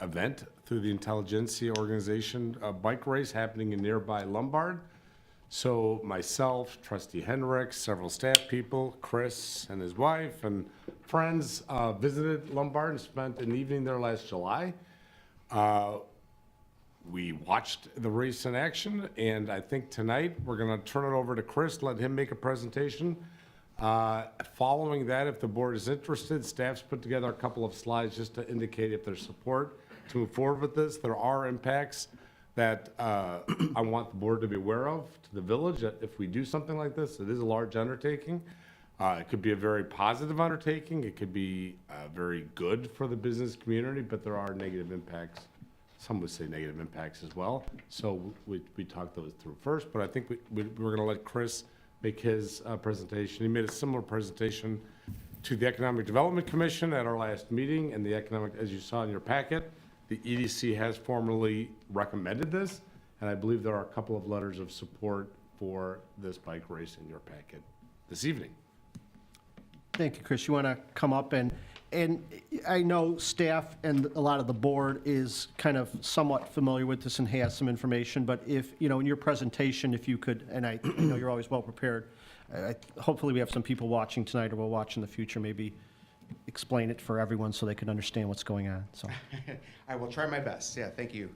event through the Intelligentsia organization, a bike race happening in nearby Lombard. So myself, Trustee Hendricks, several staff people, Chris and his wife and friends visited Lombard and spent an evening there last July. We watched the race in action, and I think tonight we're going to turn it over to Chris, let him make a presentation. Following that, if the board is interested, staff's put together a couple of slides just to indicate if there's support to move forward with this. There are impacts that I want the board to be aware of to the village. That if we do something like this, it is a large undertaking. It could be a very positive undertaking. It could be very good for the business community, but there are negative impacts. Some would say negative impacts as well. So we talked those through first, but I think we're going to let Chris make his presentation. He made a similar presentation to the Economic Development Commission at our last meeting, and the economic, as you saw in your packet, the EDC has formally recommended this, and I believe there are a couple of letters of support for this bike race in your packet this evening. Thank you, Chris. You want to come up and I know staff and a lot of the board is kind of somewhat familiar with this and has some information, but if, you know, in your presentation, if you could, and I know you're always well prepared, hopefully we have some people watching tonight or will watch in the future, maybe explain it for everyone so they can understand what's going on. So I will try my best. Yeah, thank you.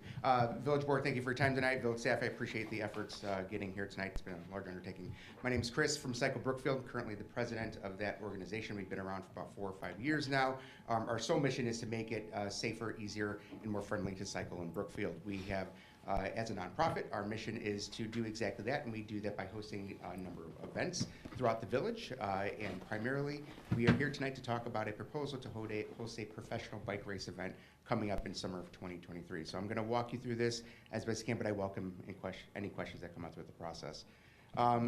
Village Board, thank you for your time tonight. Village staff, I appreciate the efforts getting here tonight. It's been a large undertaking. My name is Chris from Brookfield, currently the president of that organization. We've been around for about 4 or 5 years now. Our sole mission is to make it safer, easier, and more friendly to cycle in Brookfield. We have as a nonprofit, our mission is to do exactly that, and we do that by hosting a number of events throughout the village. And primarily, we are here tonight to talk about a proposal to host a professional bike race event coming up in summer of 2023. So I'm going to walk you through this as best I can, but I welcome any questions that come out throughout the process.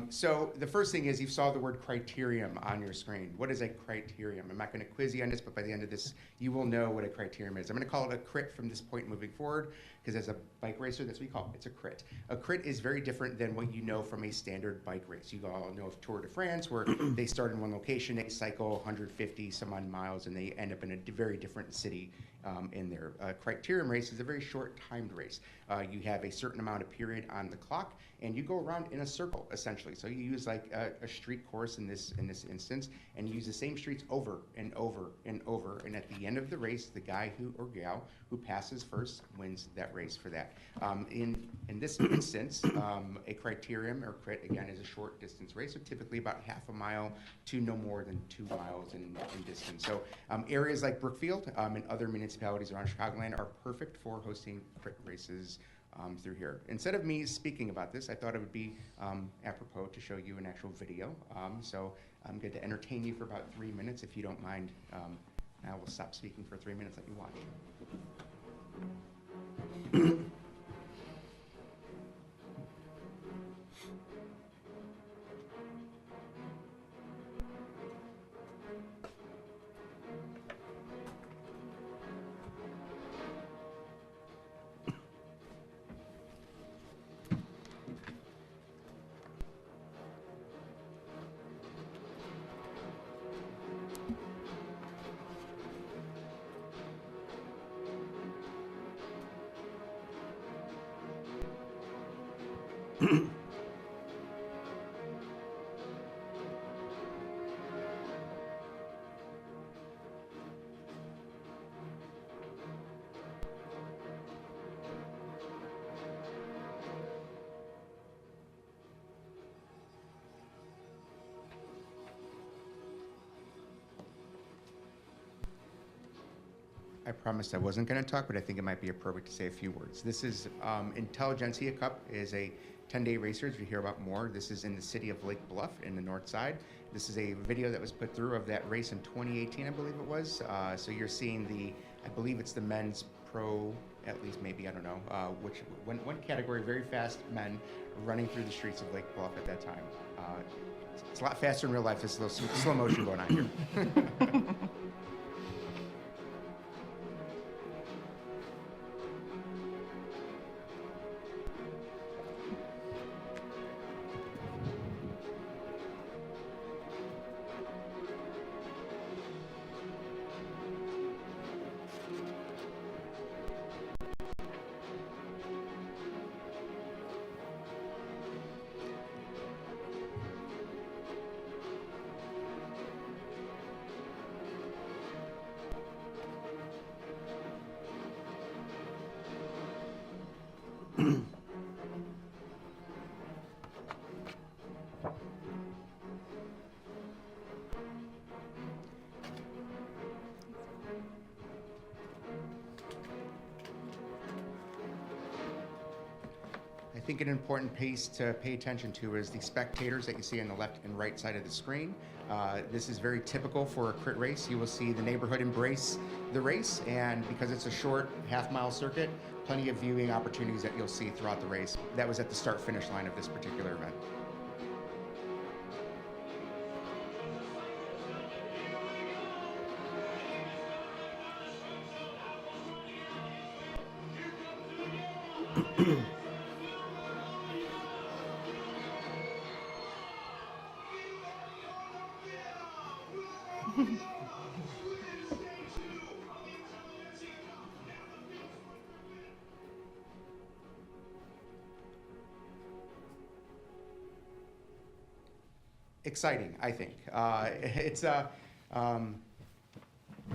So the first thing is you saw the word criterium on your screen. What is a criterium? I'm not going to quiz you on this, but by the end of this, you will know what a criterium is. I'm going to call it a crit from this point moving forward, because as a bike racer, that's what we call it. It's a crit. A crit is very different than what you know from a standard bike race. You all know of Tour de France, where they start in one location, they cycle 150 some odd miles, and they end up in a very different city in there. Criterium race is a very short timed race. You have a certain amount of period on the clock, and you go around in a circle, essentially. So you use like a street course in this instance, and you use the same streets over and over and over. And at the end of the race, the guy or gal who passes first wins that race for that. In this instance, a criterium or crit, again, is a short distance race, so typically about half a mile to no more than 2 miles in distance. So areas like Brookfield and other municipalities around Chicagoland are perfect for hosting crit races through here. Instead of me speaking about this, I thought it would be apropos to show you an actual video. So I'm going to entertain you for about 3 minutes, if you don't mind. I will stop speaking for 3 minutes, let you watch. I promised I wasn't going to talk, but I think it might be appropriate to say a few words. This is Intelligentsia Cup is a 10-day racer. If you hear about more, this is in the city of Lake Bluff in the north side. This is a video that was put through of that race in 2018, I believe it was. So you're seeing I believe it's the men's pro, at least maybe, I don't know, one category, very fast men running through the streets of Lake Bluff at that time. It's a lot faster in real life. There's a little slow motion going on here. I think an important piece to pay attention to is the spectators that you see on the left and right side of the screen. This is very typical for a crit race. You will see the neighborhood embrace the race, and because it's a short half-mile circuit, plenty of viewing opportunities that you'll see throughout the race. That was at the start-finish line of this particular event. Exciting, I think. Sorry, I'm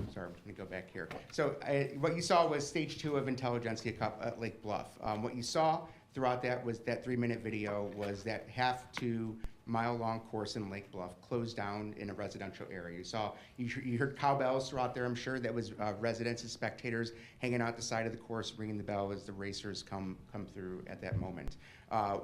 going to go back here. So what you saw was stage 2 of Intelligentsia Cup at Lake Bluff. What you saw throughout that was that 3-minute video was that half to mile-long course in Lake Bluff closed down in a residential area. You heard cowbells throughout there, I'm sure. That was residents and spectators hanging out the side of the course, ringing the bell as the racers come through at that moment.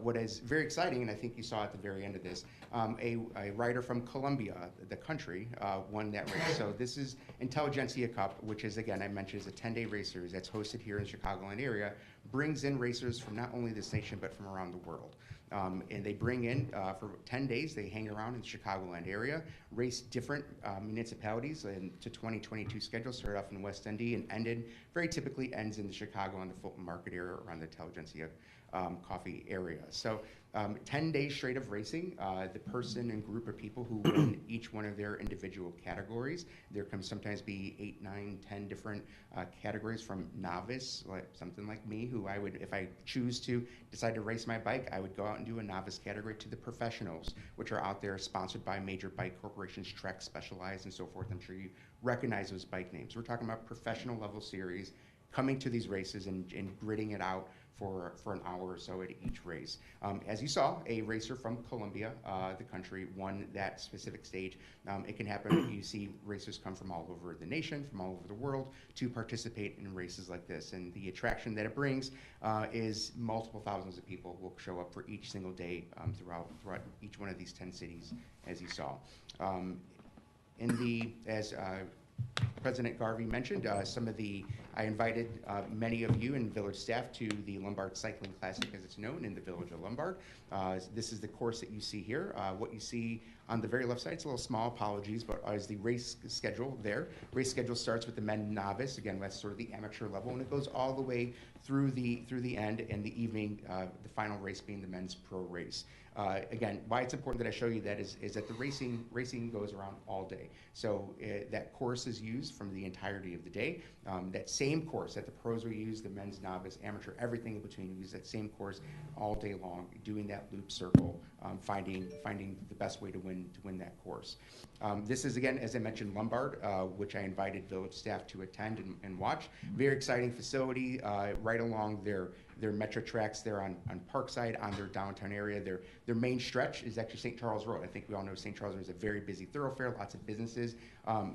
What is very exciting, and I think you saw at the very end of this, a rider from Colombia, the country, won that race. So this is Intelligentsia Cup, which is, again, I mentioned, is a 10-day race series that's hosted here in the Chicagoland area, brings in racers from not only this nation, but from around the world. And they bring in, for 10 days, they hang around in the Chicagoland area, race different municipalities to 2022 schedule, started off in West Indy and very typically ends in the Chicago and the Fulton Market area around the Intelligentsia coffee area. So 10 days straight of racing, the person and group of people who win each one of their individual categories. There can sometimes be 8, 9, 10 different categories, from novice, like something like me, who I would, if I choose to decide to race my bike, I would go out and do a novice category, to the professionals, which are out there sponsored by major bike corporations, Trek, Specialized, and so forth. I'm sure you recognize those bike names. We're talking about professional level series coming to these races and gritting it out for an hour or so at each race. As you saw, a racer from Colombia, the country, won that specific stage. It can happen. You see racers come from all over the nation, from all over the world, to participate in races like this. And the attraction that it brings is multiple thousands of people will show up for each single day throughout each one of these 10 cities, as you saw. As President Garvey mentioned, I invited many of you and village staff to the Lombard Cycling Classic, as it's known, in the village of Lombard. This is the course that you see here. What you see on the very left side, it's a little small, apologies, but is the race schedule there. Race schedule starts with the men novice. Again, that's sort of the amateur level, and it goes all the way through the end, and the evening, the final race being the men's pro race. Again, why it's important that I show you that is that the racing goes around all day. So that course is used from the entirety of the day. That same course that the pros will use, the men's, novice, amateur, everything in between, use that same course all day long, doing that loop circle, finding the best way to win that course. This is, again, as I mentioned, Lombard, which I invited village staff to attend and watch. Very exciting facility, right along their metro tracks there on Parkside, on their downtown area. Their main stretch is actually St. Charles Road. I think we all know St. Charles Road is a very busy thoroughfare, lots of businesses.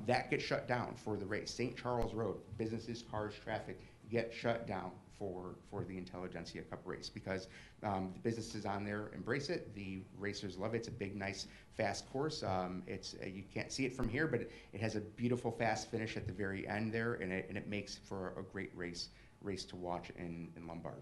That gets shut down for the race. St. Charles Road, businesses, cars, traffic get shut down for the Intelligentsia Cup race, because the businesses on there embrace it. The racers love it. It's a big, nice, fast course. You can't see it from here, but it has a beautiful, fast finish at the very end there, and it makes for a great race to watch in Lombard.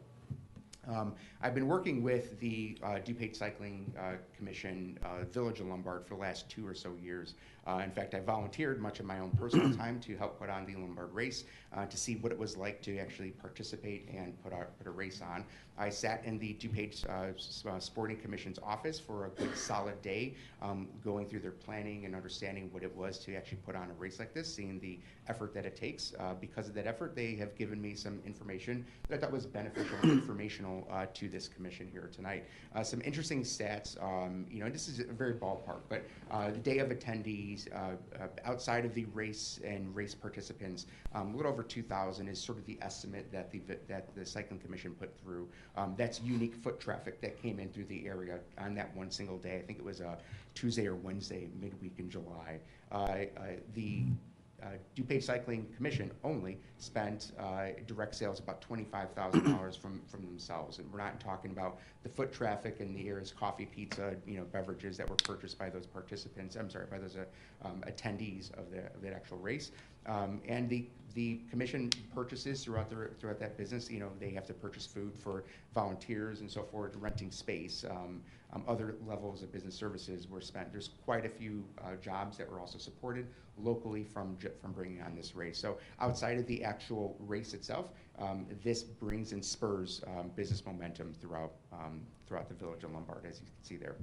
I've been working with the DuPage Cycling Commission, Village of Lombard, for the last 2 or so years. In fact, I volunteered much of my own personal time to help put on the Lombard race, to see what it was like to actually participate and put a race on. I sat in the DuPage Sporting Commission's office for a good solid day, going through their planning and understanding what it was to actually put on a race like this, seeing the effort that it takes. Because of that effort, they have given me some information that I thought was beneficial and informational to this commission here tonight. Some interesting stats, this is a very ballpark, but the day of attendees, attendees outside of the race and race participants. A little over 2,000 is sort of the estimate that the Cycling Commission put through. That's unique foot traffic that came in through the area on that one single day. I think it was a Tuesday or Wednesday midweek in July. The DuPage Cycling Commission only spent direct sales about $25,000 from themselves, and we're not talking about the foot traffic and the area's coffee, pizza, beverages that were purchased by those participants. I'm sorry, by those attendees of that actual race. And the commission purchases throughout that business. They have to purchase food for volunteers and so forth, renting space. Other levels of business services were spent. There's quite a few jobs that were also supported locally from bringing on this race. So outside of the actual race itself, this brings and spurs business momentum throughout the village of Lombard, as you can see there.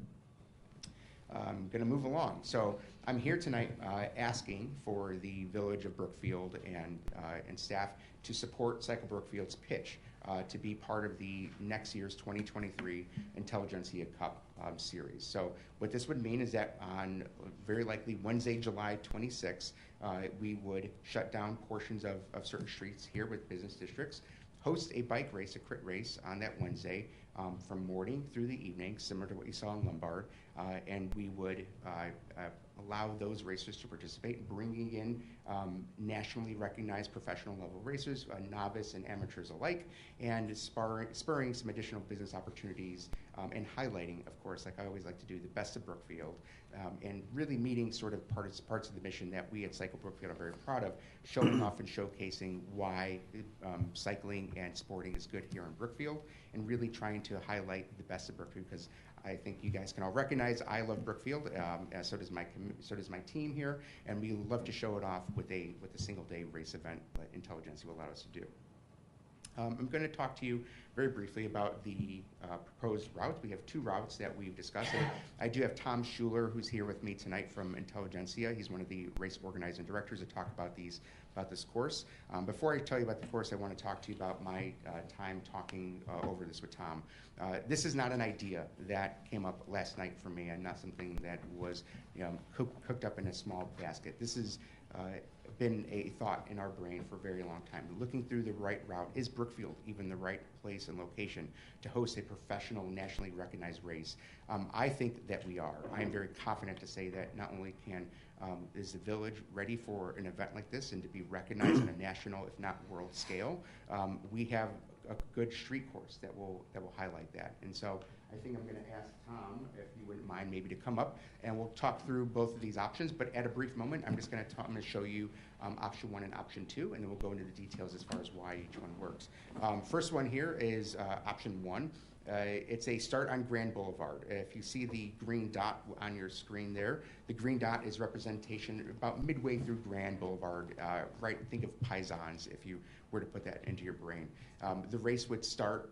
I'm going to move along. So I'm here tonight asking for the village of Brookfield and staff to support Cycle Brookfield's pitch to be part of the next year's 2023 Intelligentsia Cup series. So what this would mean is that on very likely Wednesday, July 26th, we would shut down portions of certain streets here with business districts, host a bike race, a crit race on that Wednesday from morning through the evening, similar to what you saw in Lombard, and we would allow those racers to participate, bringing in nationally recognized professional level racers, novice and amateurs alike, and spurring some additional business opportunities and highlighting, of course, like I always like to do, the best of Brookfield, and really meeting sort of parts of the mission that we at Cycle Brookfield are very proud of, showing off and showcasing why cycling and sporting is good here in Brookfield, and really trying to highlight the best of Brookfield, because I think you guys can all recognize I love Brookfield, so does my team here, and we love to show it off with a single day race event that Intelligentsia will allow us to do. I'm going to talk to you very briefly about the proposed route. We have two routes that we've discussed. I do have Tom Schuler, who's here with me tonight from Intelligentsia. He's one of the race organizing directors to talk about this course. Before I tell you about the course, I want to talk to you about my time talking over this with Tom. This is not an idea that came up last night for me, and not something that was cooked up in a small basket. This has been a thought in our brain for a very long time. Looking through the right route, is Brookfield even the right place and location to host a professional, nationally recognized race? I think that we are. I am very confident to say that not only is the village ready for an event like this and to be recognized on a national, if not world scale, we have a good street course that will highlight that. And so I think I'm going to ask Tom, if you wouldn't mind, maybe to come up, and we'll talk through both of these options. But at a brief moment, I'm going to show you option 1 and option 2, and then we'll go into the details as far as why each one works. First one here is option 1. It's a start on Grand Boulevard. If you see the green dot on your screen there, the green dot is representation about midway through Grand Boulevard. Right, think of Paisans if you were to put that into your brain. The race would start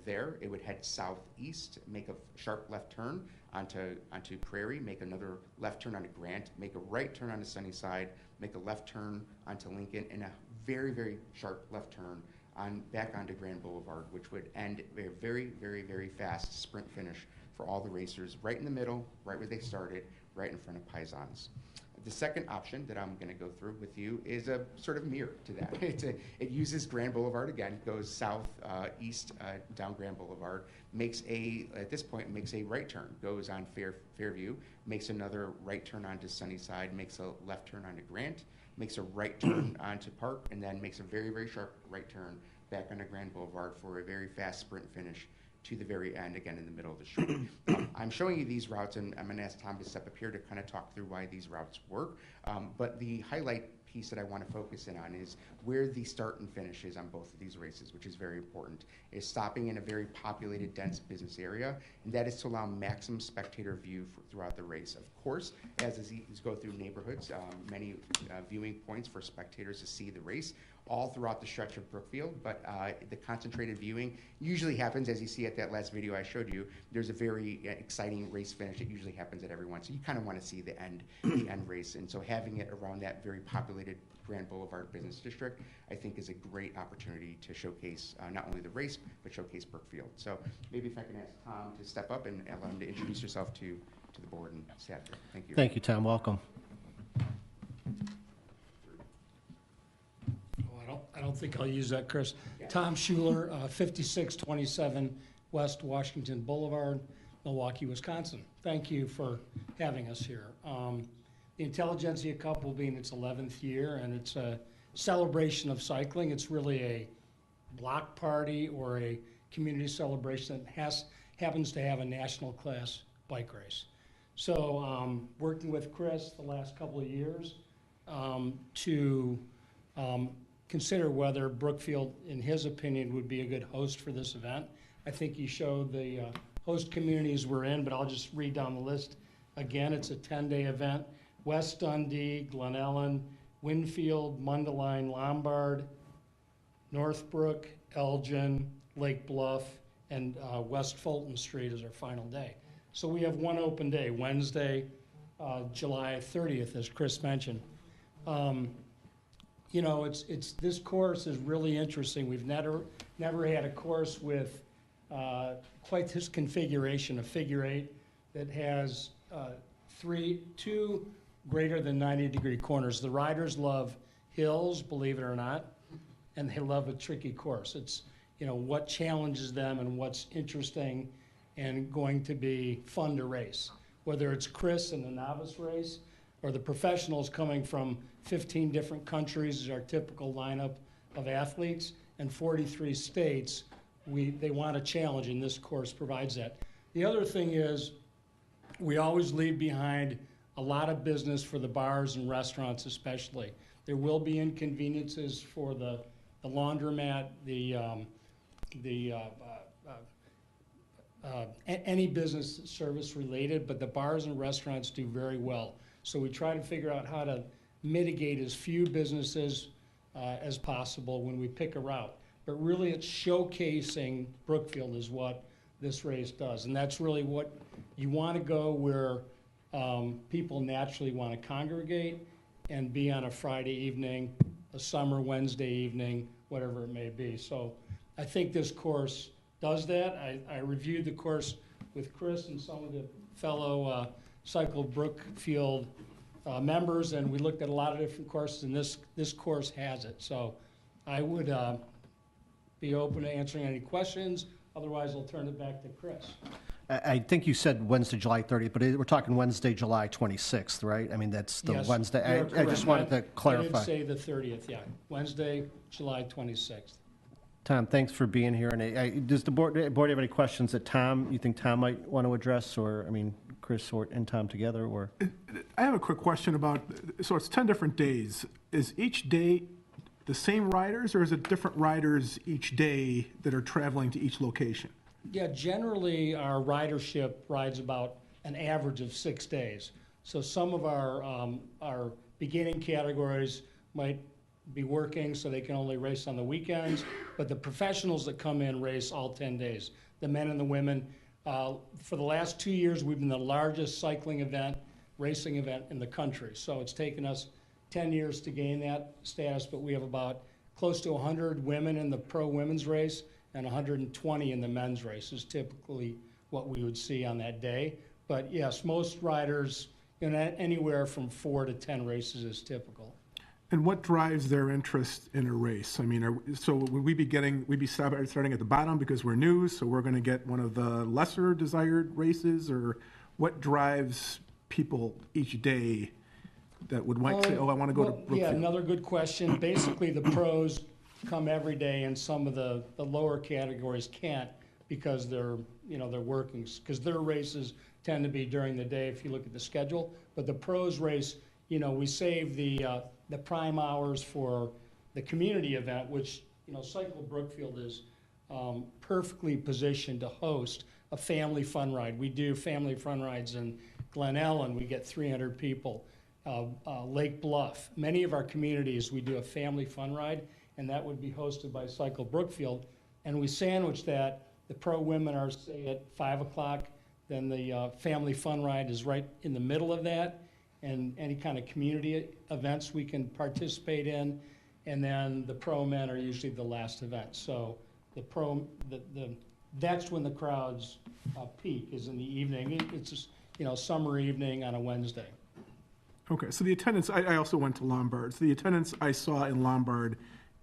there. It would head southeast, make a sharp left turn onto Prairie, make another left turn onto Grant, make a right turn onto Sunnyside, make a left turn onto Lincoln, and a very, very sharp left turn back onto Grand Boulevard, which would end a very, very, very fast sprint finish for all the racers, right in the middle, right where they started, right in front of Paisans. The second option that I'm going to go through with you is a sort of mirror to that. It uses Grand Boulevard again, goes southeast down Grand Boulevard, at this point makes a right turn, goes on Fairview, makes another right turn onto Sunnyside, makes a left turn onto Grant, makes a right turn onto Park, and then makes a very, very sharp right turn back onto Grand Boulevard for a very fast sprint finish to the very end, again in the middle of the street. I'm showing you these routes, and I'm going to ask Tom to step up here to kind of talk through why these routes work. But the highlight piece that I want to focus in on is where the start and finish is on both of these races, which is very important, is stopping in a very populated, dense business area, and that is to allow maximum spectator view throughout the race. Of course, as these go through neighborhoods, many viewing points for spectators to see the race all throughout the stretch of Brookfield, but the concentrated viewing usually happens, as you see at that last video I showed you. There's a very exciting race finish that usually happens at every one, so you kind of want to see the end race, and so having it around that very populated Grand Boulevard business district, I think, is a great opportunity to showcase not only the race, but showcase Brookfield. So maybe if I can ask Tom to step up and allow him to introduce yourself to the board and staff here. Thank you. Thank you, Tom. Welcome. don't think I'll use that, Chris. Tom Schuler, 5627 West Washington Boulevard, Milwaukee, Wisconsin. Thank you for having us here. The Intelligentsia Cup will be in its 11th year, and it's a celebration of cycling. It's really a block party or a community celebration that happens to have a national class bike race. So working with Chris the last couple of years to consider whether Brookfield, in his opinion, would be a good host for this event. I think he showed the host communities we're in, but I'll just read down the list again. It's a 10-day event. West Dundee, Glen Ellen, Winfield, Mundelein, Lombard, Northbrook, Elgin, Lake Bluff, and West Fulton Street is our final day. So we have one open day, Wednesday, July 30th, as Chris mentioned. You know, this course is really interesting. We've never had a course with quite this configuration, a figure eight that has two greater than 90-degree corners. The riders love hills, believe it or not, and they love a tricky course. It's, you know, what challenges them and what's interesting and going to be fun to race. Whether it's Chris in the novice race or the professionals coming from 15 different countries is our typical lineup of athletes, and 43 states, they want a challenge, and this course provides that. The other thing is we always leave behind a lot of business for the bars and restaurants especially. There will be inconveniences for the laundromat, any business service related, but the bars and restaurants do very well. So we try to figure out how to mitigate as few businesses as possible when we pick a route. But really it's showcasing Brookfield is what this race does. And that's really what you want to go where people naturally want to congregate and be on a Friday evening, a summer Wednesday evening, whatever it may be. So I think this course does that. I reviewed the course with Chris and some of the fellow Cycle Brookfield members, and we looked at a lot of different courses, and this course has it. So I would be open to answering any questions. Otherwise, I'll turn it back to Chris. I think you said Wednesday, July 30th, but we're talking Wednesday, July 26th, right? I mean, that's the Yes, Wednesday. you're I just correct. wanted to clarify. I did say the 30th, yeah. Wednesday, July 26th. Tom, thanks for being here. And does the board have any questions that you think Tom might want to address, or, I mean, Chris and Tom together, or? I have a quick question about, so it's 10 different days. Is each day the same riders, or is it different riders each day that are traveling to each location? Yeah, generally, our ridership rides about an average of 6 days. So some of our beginning categories might be working, so they can only race on the weekends, but the professionals that come in race all 10 days, the men and the women. For the last 2 years, we've been the largest cycling event, racing event in the country. So it's taken us 10 years to gain that status, but we have about close to 100 women in the pro women's race and 120 in the men's race is typically what we would see on that day. But yes, most riders, you know, anywhere from 4 to 10 races is typical. And what drives their interest in a race? I mean, would we be starting at the bottom because we're new, so we're going to get one of the lesser desired races, or what drives people each day that would want to say, oh, I want to go to Brookfield? Yeah, another good question. Basically, the pros come every day, and some of the lower categories can't because they're working, because their races tend to be during the day if you look at the schedule. But the pros race, you know, we save the prime hours for the community event, which, you know, Cycle Brookfield is perfectly positioned to host a family fun ride. We do family fun rides in Glen Ellen. We get 300 people. Lake Bluff. Many of our communities, we do a family fun ride, and that would be hosted by Cycle Brookfield. And we sandwich that. The pro women are, say, at 5 o'clock. Then the family fun ride is right in the middle of that. And any kind of community events we can participate in. And then the pro men are usually the last event. So that's when the crowds peak, is in the evening. It's just, you know, summer evening on a Wednesday. Okay, so the attendance, I also went to Lombard. So the attendance I saw in Lombard,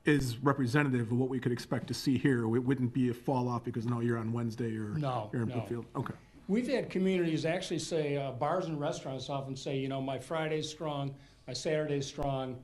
is representative of what we could expect to see here. It wouldn't be a fall off because now you're on Wednesday or No, you're in no. Brookfield. Okay. We've had communities actually say, bars and restaurants often say, you know, my Friday's strong, my Saturday's strong,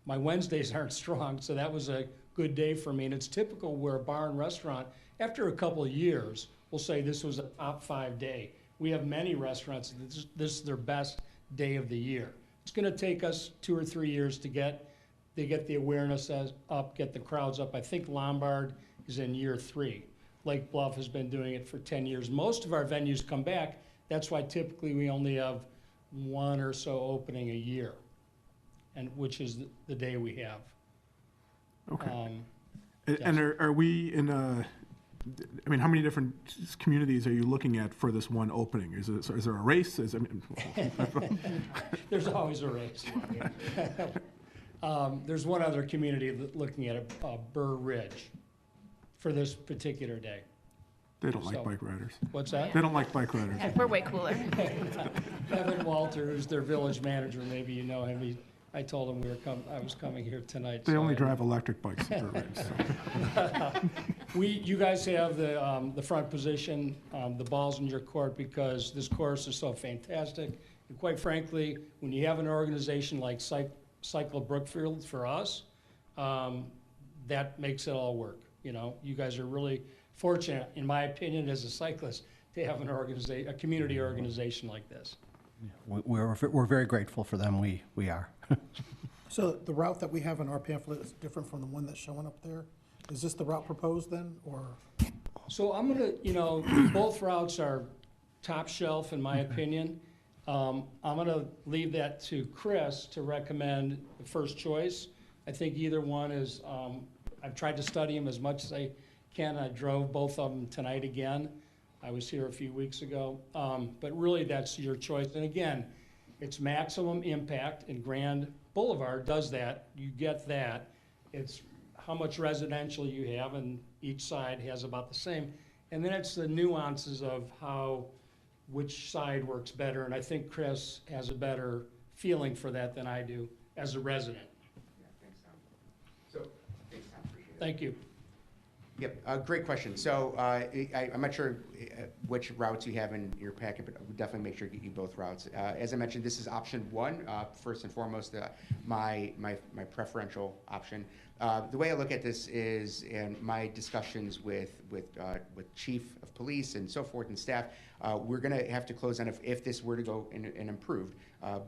my Wednesdays aren't strong, so that was a good day for me. And it's typical where a bar and restaurant, after a couple of years, will say this was a top 5 day. We have many restaurants, this is their best day of the year. It's gonna take us 2 or 3 years to get the awareness up, get the crowds up. I think Lombard is in year 3. Lake Bluff has been doing it for 10 years. Most of our venues come back. That's why typically we only have 1 or so opening a year, and which is the day we have. Okay. And are we in a, I mean, how many different communities are you looking at for this one opening? Is there a race? There's always a race. There's one other community looking at it, Burr Ridge, for this particular day. They don't like So- bike riders. What's that? They don't like bike riders. We're way cooler. Evan Walter, who's their village manager, maybe you know him. I told him I was coming here tonight. They so only I- drive electric bikes at their race. You guys have the front position, the ball's in your court because this course is so fantastic. And quite frankly, when you have an organization like Cycle Brookfield for us, that makes it all work. You know, you guys are really fortunate, in my opinion, as a cyclist, to have a community organization like this. We're very grateful for them. We are. So the route that we have in our pamphlet is different from the one that's showing up there? Is this the route proposed then, or? So I'm gonna, both routes are top shelf in my opinion. I'm gonna leave that to Chris to recommend the first choice. I think either one is, I've tried to study them as much as I can. I drove both of them tonight again. I was here a few weeks ago. But really, that's your choice. And again, it's maximum impact, and Grand Boulevard does that. You get that. It's how much residential you have, and each side has about the same. And then it's the nuances of which side works better. And I think Chris has a better feeling for that than I do as a resident. Yeah, thanks, Tom. So, thanks, Tom, appreciate it. Thank you. Yep, great question. So I'm not sure which routes you have in your packet, but we'll definitely make sure to get you both routes. As I mentioned, this is option 1, first and foremost, my preferential option. The way I look at this is, in my discussions with chief of police and so forth and staff, we're going to have to close on if this were to go and improved.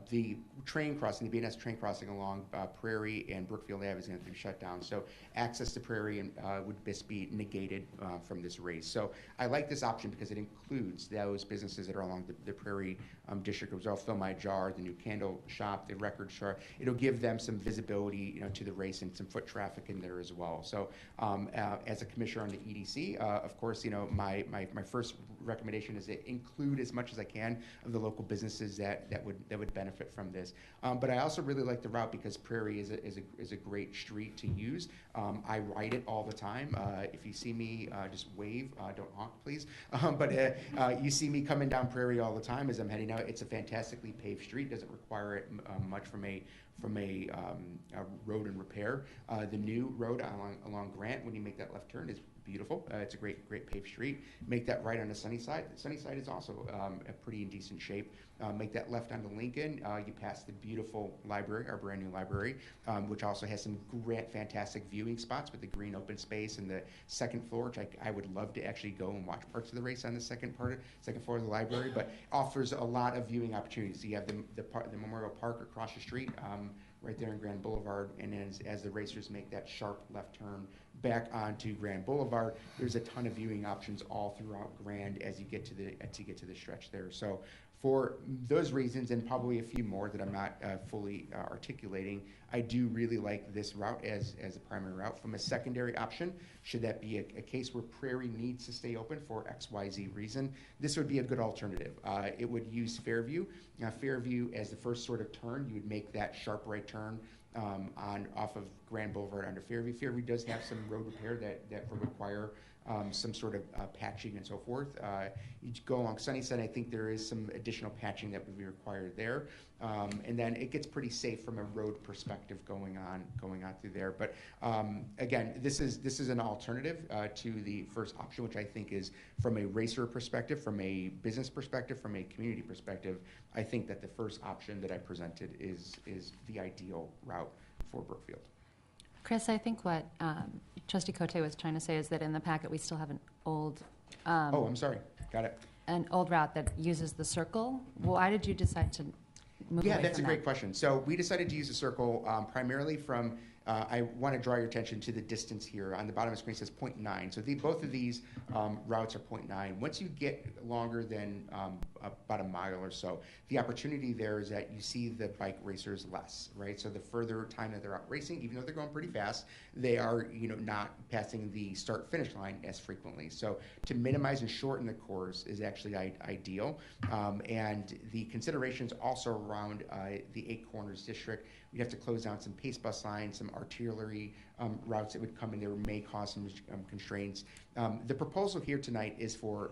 The train crossing, the BNS train crossing along Prairie and Brookfield Ave is going to be shut down. So access to Prairie would just be negated from this race. So I like this option because it includes those businesses that are along the Prairie district. It was all Fill My Jar, the new candle shop, the record shop. It'll give them some visibility, to the race and some foot traffic in there as well. So as a commissioner on the EDC, of course, my first recommendation is to include as much as I can of the local businesses that would benefit from this. But I also really like the route because Prairie is a great street to use. I ride it all the time. If you see me, just wave. Don't honk, please. But you see me coming down Prairie all the time as I'm heading out. It's a fantastically paved street. Doesn't require it much from a road and repair. The new road along Grant, when you make that left turn, is beautiful. It's a great paved street. Make that right on the Sunnyside. The Sunnyside is also a pretty in decent shape. Make that left onto Lincoln. You pass the beautiful library, our brand new library, which also has some great, fantastic viewing spots with the green open space and the second floor, which I would love to actually go and watch parts of the race on the second floor of the library, but offers a lot of viewing opportunities. So you have the Memorial Park across the street, right there in Grand Boulevard, and then as the racers make that sharp left turn back onto Grand Boulevard, there's a ton of viewing options all throughout Grand as you get to the stretch there. So for those reasons, and probably a few more that I'm not fully articulating, I do really like this route as a primary route. From a secondary option, should that be a case where Prairie needs to stay open for XYZ reason, this would be a good alternative. It would use Fairview. Now, Fairview, as the first sort of turn, you would make that sharp right turn off of Grand Boulevard under Fairview. Fairview does have some road repair that would require some sort of patching and so forth. You go along Sunnyside, I think there is some additional patching that would be required there. And then it gets pretty safe from a road perspective going on through there. But again, this is an alternative to the first option, which I think is from a racer perspective, from a business perspective, from a community perspective. I think that the first option that I presented is the ideal route for Brookfield. Chris, I think what Trustee Cote was trying to say is that in the packet, we still have an old Oh, I'm sorry. Got it. route that uses the circle. Why did you decide to move away Yeah, that's a from great that? question. So we decided to use a circle primarily from, I want to draw your attention to the distance here. On the bottom of the screen it says 0.9. So both of these routes are 0.9. Once you get longer than about a mile or so, the opportunity there is that you see the bike racers less, right? So the further time that they're out racing, even though they're going pretty fast, they are not passing the start-finish line as frequently. So to minimize and shorten the course is actually ideal. And the considerations also around the Eight Corners district. We'd have to close down some pace bus lines, some artillery routes that would come in there may cause some constraints. The proposal here tonight is for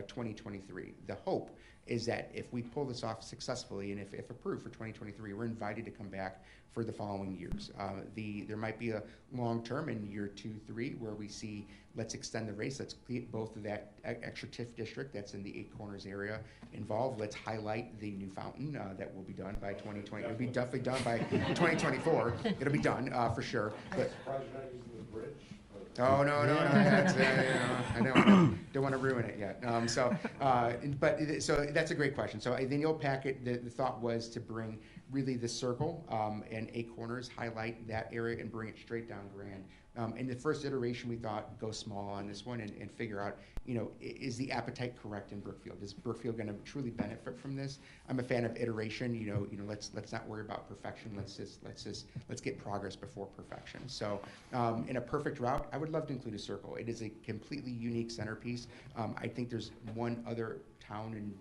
2023. The hope is that if we pull this off successfully and if approved for 2023, we're invited to come back for the following years. There might be a long term in year 2, 3 where we see, let's extend the race, let's get both of that extra TIF district that's in the Eight Corners area involved. Let's highlight the new fountain that will be done by 2020. It'll be definitely done by 2024. It'll be done for sure. But oh no! That's, I don't want to ruin it yet. So that's a great question. So in the old packet, the thought was to bring really the circle and Eight Corners, highlight that area, and bring it straight down Grand. In the first iteration, we thought go small on this one and figure out, is the appetite correct in Brookfield? Is Brookfield going to truly benefit from this? I'm a fan of iteration. Let's not worry about perfection. Let's get progress before perfection. So in a perfect route, I would love to include a circle. It is a completely unique centerpiece. I think there's one other town in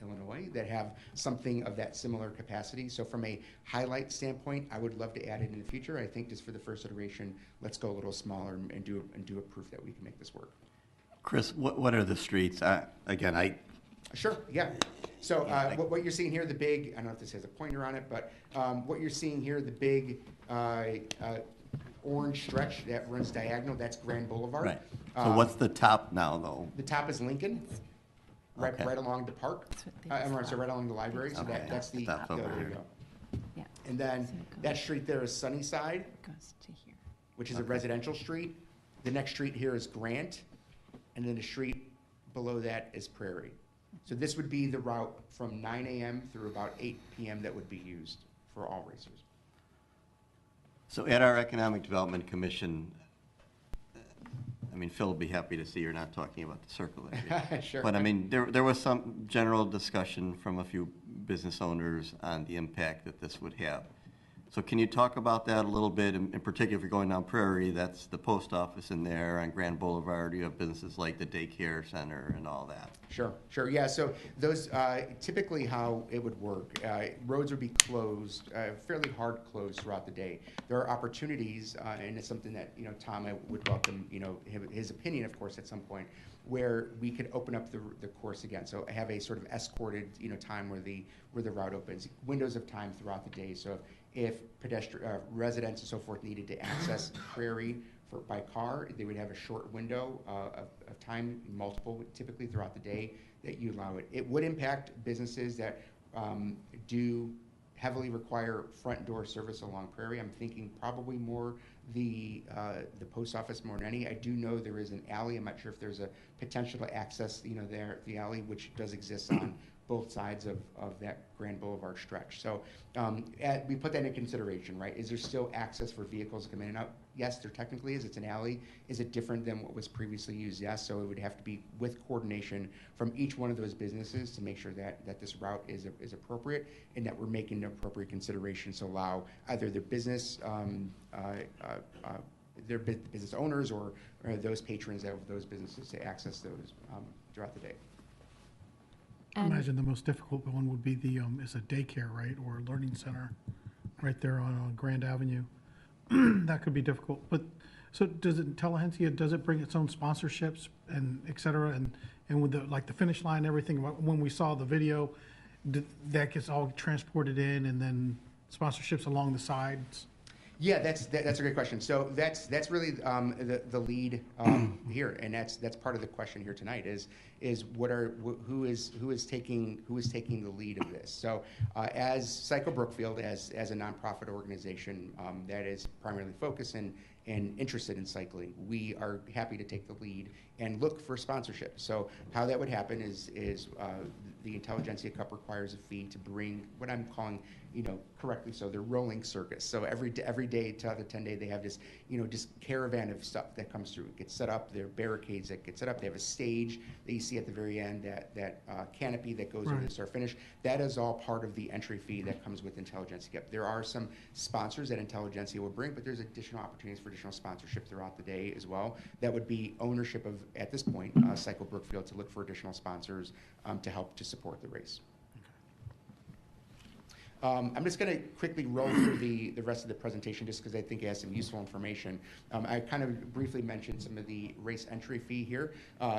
Illinois that have something of that similar capacity. So from a highlight standpoint, I would love to add it in the future. I think just for the first iteration, let's go a little smaller and do a proof that we can make this work. Chris, what are the streets? Sure, yeah. So what you're seeing here, the big, I don't know if this has a pointer on it, but what you're seeing here, the big orange stretch that runs diagonal, that's Grand Boulevard. Right. So what's the top now, though? The top is Lincoln. Right, Okay. right along the park. Right along the library. So Okay. that's the. Stops over there you here. go. Yeah. And then So it goes- that street there is Sunnyside, It goes to here. which is a residential street. The next street here is Grant, and then the street below that is Prairie. So this would be the route from 9 a.m. through about 8 p.m. that would be used for all racers. So at our Economic Development Commission, Phil will be happy to see you're not talking about the circle issue. Sure. But there was some general discussion from a few business owners on the impact that this would have. So can you talk about that a little bit? In particular, if you're going down Prairie, that's the post office in there. On Grand Boulevard, you have businesses like the daycare center and all that. Sure. Yeah, so those, typically how it would work, roads would be closed, fairly hard closed throughout the day. There are opportunities, and it's something that, Tom, I would welcome, his opinion, of course, at some point, where we could open up the course again. So have a sort of escorted, time where the route opens, windows of time throughout the day. So if residents and so forth needed to access Prairie by car, they would have a short window of time, multiple typically throughout the day, that you allow it. It would impact businesses that do heavily require front door service along Prairie. I'm thinking probably more the post office more than any. I do know there is an alley. I'm not sure if there's a potential to access, the alley, which does exist on both sides of that Grand Boulevard stretch. So we put that into consideration, right? Is there still access for vehicles to come in and out? Yes, there technically is. It's an alley. Is it different than what was previously used? Yes. So it would have to be with coordination from each one of those businesses to make sure that this route is appropriate and that we're making the appropriate considerations to allow either their business business owners or those patrons of those businesses to access those throughout the day. I And imagine the most difficult one would be is a daycare, right, or a learning center right there on Grand Avenue. That could be difficult. But So does Intelligentsia, does it bring its own sponsorships and et cetera? And with the finish line and everything, when we saw the video, that gets all transported in and then sponsorships along the sides? Yeah, that's a great question. So that's really the lead here, and that's part of the question here tonight is who is taking the lead of this. So as Psycho Brookfield, as a nonprofit organization that is primarily focused and interested in cycling, we are happy to take the lead and look for sponsorship. So how that would happen is the Intelligentsia Cup requires a fee to bring what I'm calling, correctly so, their rolling circus. So every day to the 10-day, they have this, just caravan of stuff that comes through. It gets set up, there are barricades that get set up. They have a stage that you see at the very end, that canopy that goes over the start finish. That is all part of the entry fee that comes with Intelligentsia Cup. There are some sponsors that Intelligentsia will bring, but there's additional opportunities for additional sponsorship throughout the day as well. That would be ownership of, at this point, Cycle Brookfield to look for additional sponsors to help to support the race. I'm just going to quickly roll through the rest of the presentation just because I think it has some useful information. I kind of briefly mentioned some of the race entry fee here.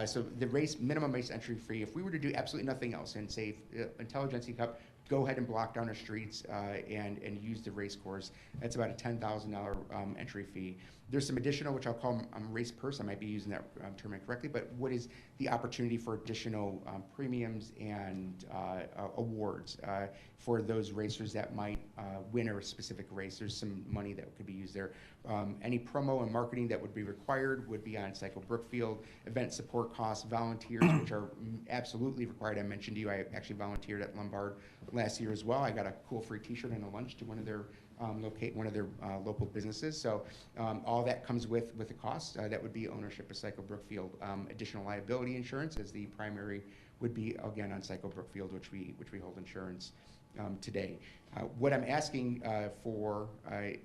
So the minimum race entry fee, if we were to do absolutely nothing else and say Intelligentsia Cup, go ahead and block down our streets and use the race course, that's about a $10,000 entry fee. There's some additional, which I'll call race purse. I might be using that term incorrectly, but what is the opportunity for additional premiums and awards for those racers that might win a specific race? There's some money that could be used there. Any promo and marketing that would be required would be on Cycle Brookfield. Event support costs, volunteers, which are absolutely required. I mentioned to you, I actually volunteered at Lombard last year as well. I got a cool free T-shirt and a lunch to one of their local businesses. So all that comes with the cost. That would be ownership of Cycle Brookfield. Additional liability insurance as the primary would be, again, on Cycle Brookfield, which we hold insurance today. What I'm asking for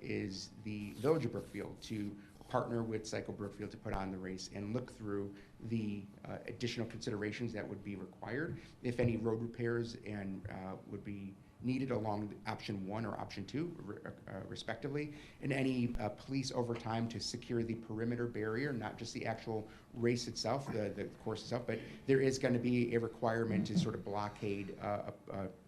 is the Village of Brookfield to partner with Cycle Brookfield to put on the race and look through the additional considerations that would be required, if any road repairs and would be needed along option 1 or option 2, respectively, and any police overtime to secure the perimeter barrier, not just the actual race itself, the course itself, but there is going to be a requirement to sort of blockade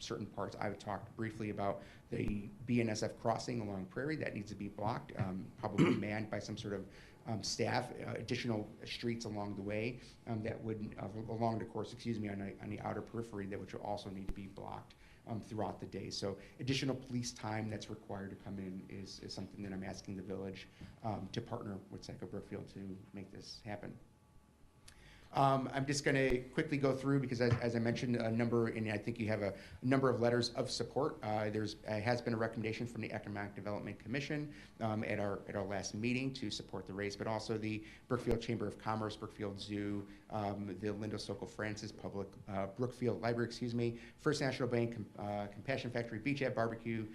certain parts. I talked briefly about the BNSF crossing along Prairie that needs to be blocked, probably manned by some sort of staff, additional streets along the way that would, along the course, on the outer periphery that which will also need to be blocked throughout the day. So additional police time that's required to come in is something that I'm asking the village to partner with Cycle Brookfield to make this happen. I'm just going to quickly go through because, as I mentioned, and I think you have a number of letters of support. There has been a recommendation from the Economic Development Commission at our last meeting to support the race, but also the Brookfield Chamber of Commerce, Brookfield Zoo, the Lindo Sokol Francis Public, Brookfield Library, First National Bank, Compassion Factory, Beach Ave Barbecue,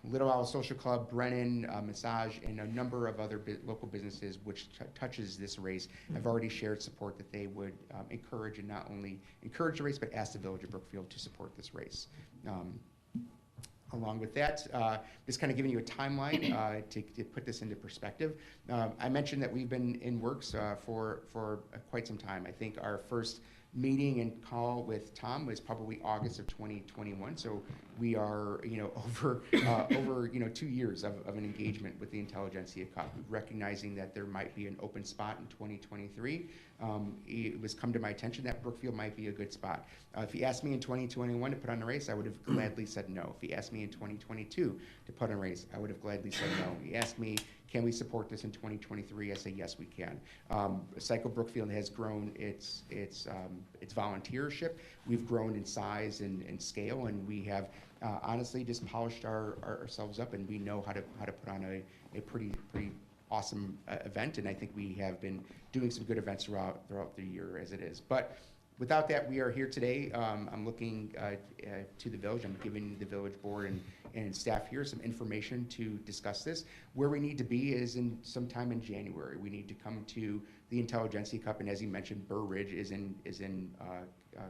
Little Owl Social Club, Brennan Massage, and a number of other local businesses which touches this race have already shared support that they would encourage, and not only encourage the race, but ask the Village of Brookfield to support this race. Along with that, just kind of giving you a timeline to put this into perspective. I mentioned that we've been in works for quite some time. I think our first meeting and call with Tom was probably August of 2021. So we are, over 2 years of an engagement with the Intelligentsia Cup, recognizing that there might be an open spot in 2023. It was come to my attention that Brookfield might be a good spot. If he asked me in 2021 to put on a race, I would have gladly said no. If he asked me in 2022 to put on a race, I would have gladly said no. He asked me, can we support this in 2023? I say yes, we can. Cycle Brookfield has grown its volunteership. We've grown in size and scale, and we have honestly just polished ourselves up, and we know how to put on a pretty awesome event. And I think we have been doing some good events throughout the year as it is. But without that, we are here today. I'm looking to the village. I'm giving the village board and staff here some information to discuss this. Where we need to be is in sometime in January. We need to come to the Intelligentsia Cup, and as you mentioned, Burr Ridge is in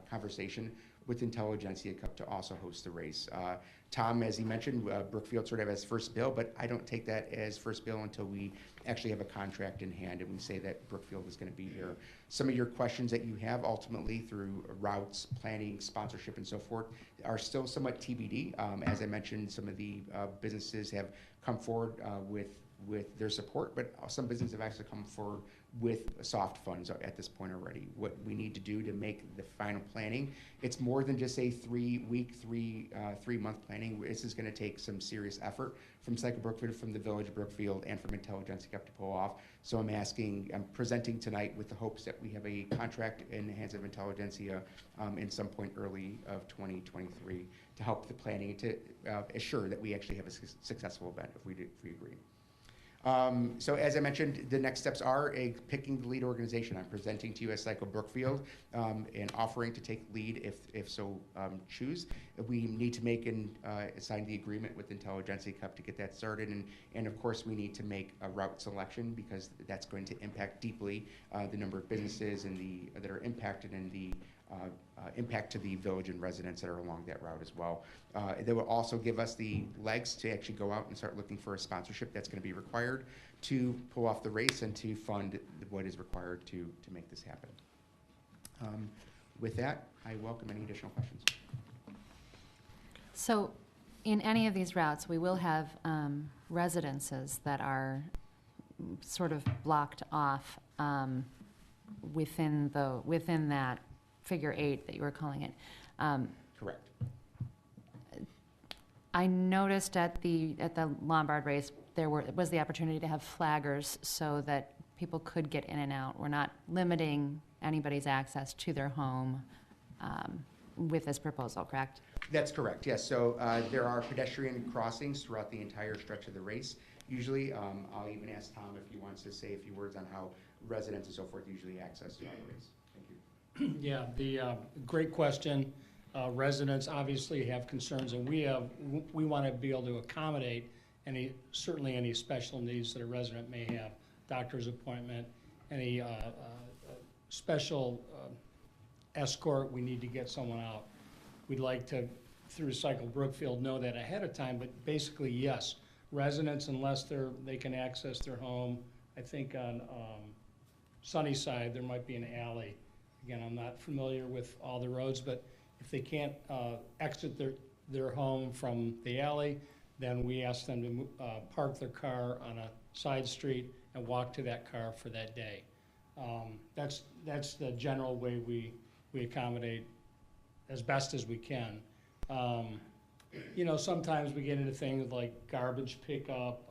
conversation with Intelligentsia Cup to also host the race. Tom, as he mentioned, Brookfield sort of has first bill, but I don't take that as first bill until we actually have a contract in hand and we say that Brookfield is going to be here. Some of your questions that you have ultimately through routes, planning, sponsorship, and so forth are still somewhat TBD. As I mentioned, some of the businesses have come forward with their support, but some businesses have actually come forward with soft funds at this point already. What we need to do to make the final planning, it's more than just a 3-week, 3-month planning. This is going to take some serious effort from Cycle Brookfield, from the Village of Brookfield, and from Intelligentsia Cup to pull off. So I'm presenting tonight with the hopes that we have a contract in the hands of Intelligentsia in some point early of 2023 to help the planning to assure that we actually have a successful event if we agree. So as I mentioned, the next steps are picking the lead organization. I'm presenting to you as Cycle Brookfield and offering to take lead if so choose. We need to make and sign the agreement with Intelligentsia Cup to get that started. And of course, we need to make a route selection because that's going to impact deeply the number of businesses and that are impacted and the impact to the village and residents that are along that route as well. They will also give us the legs to actually go out and start looking for a sponsorship that's going to be required to pull off the race and to fund what is required to make this happen. With that, I welcome any additional questions. So in any of these routes, we will have residences that are sort of blocked off within that figure 8 that you were calling it. Correct. I noticed at the Lombard race there was the opportunity to have flaggers so that people could get in and out. We're not limiting anybody's access to their home with this proposal, correct? That's correct, yes. So there are pedestrian crossings throughout the entire stretch of the race. Usually, I'll even ask Tom if he wants to say a few words on how residents and so forth usually access the race. Thank you. Yeah, great question. Residents obviously have concerns, and we want to be able to accommodate certainly any special needs that a resident may have, doctor's appointment, any special escort, we need to get someone out. We'd like to, through Cycle Brookfield, know that ahead of time, but basically, yes, residents, unless they can access their home, I think on Sunnyside, there might be an alley. Again, I'm not familiar with all the roads, but if they can't exit their home from the alley, then we ask them to park their car on a side street and walk to that car for that day. That's the general way we accommodate as best as we can. You know, sometimes we get into things like garbage pickup,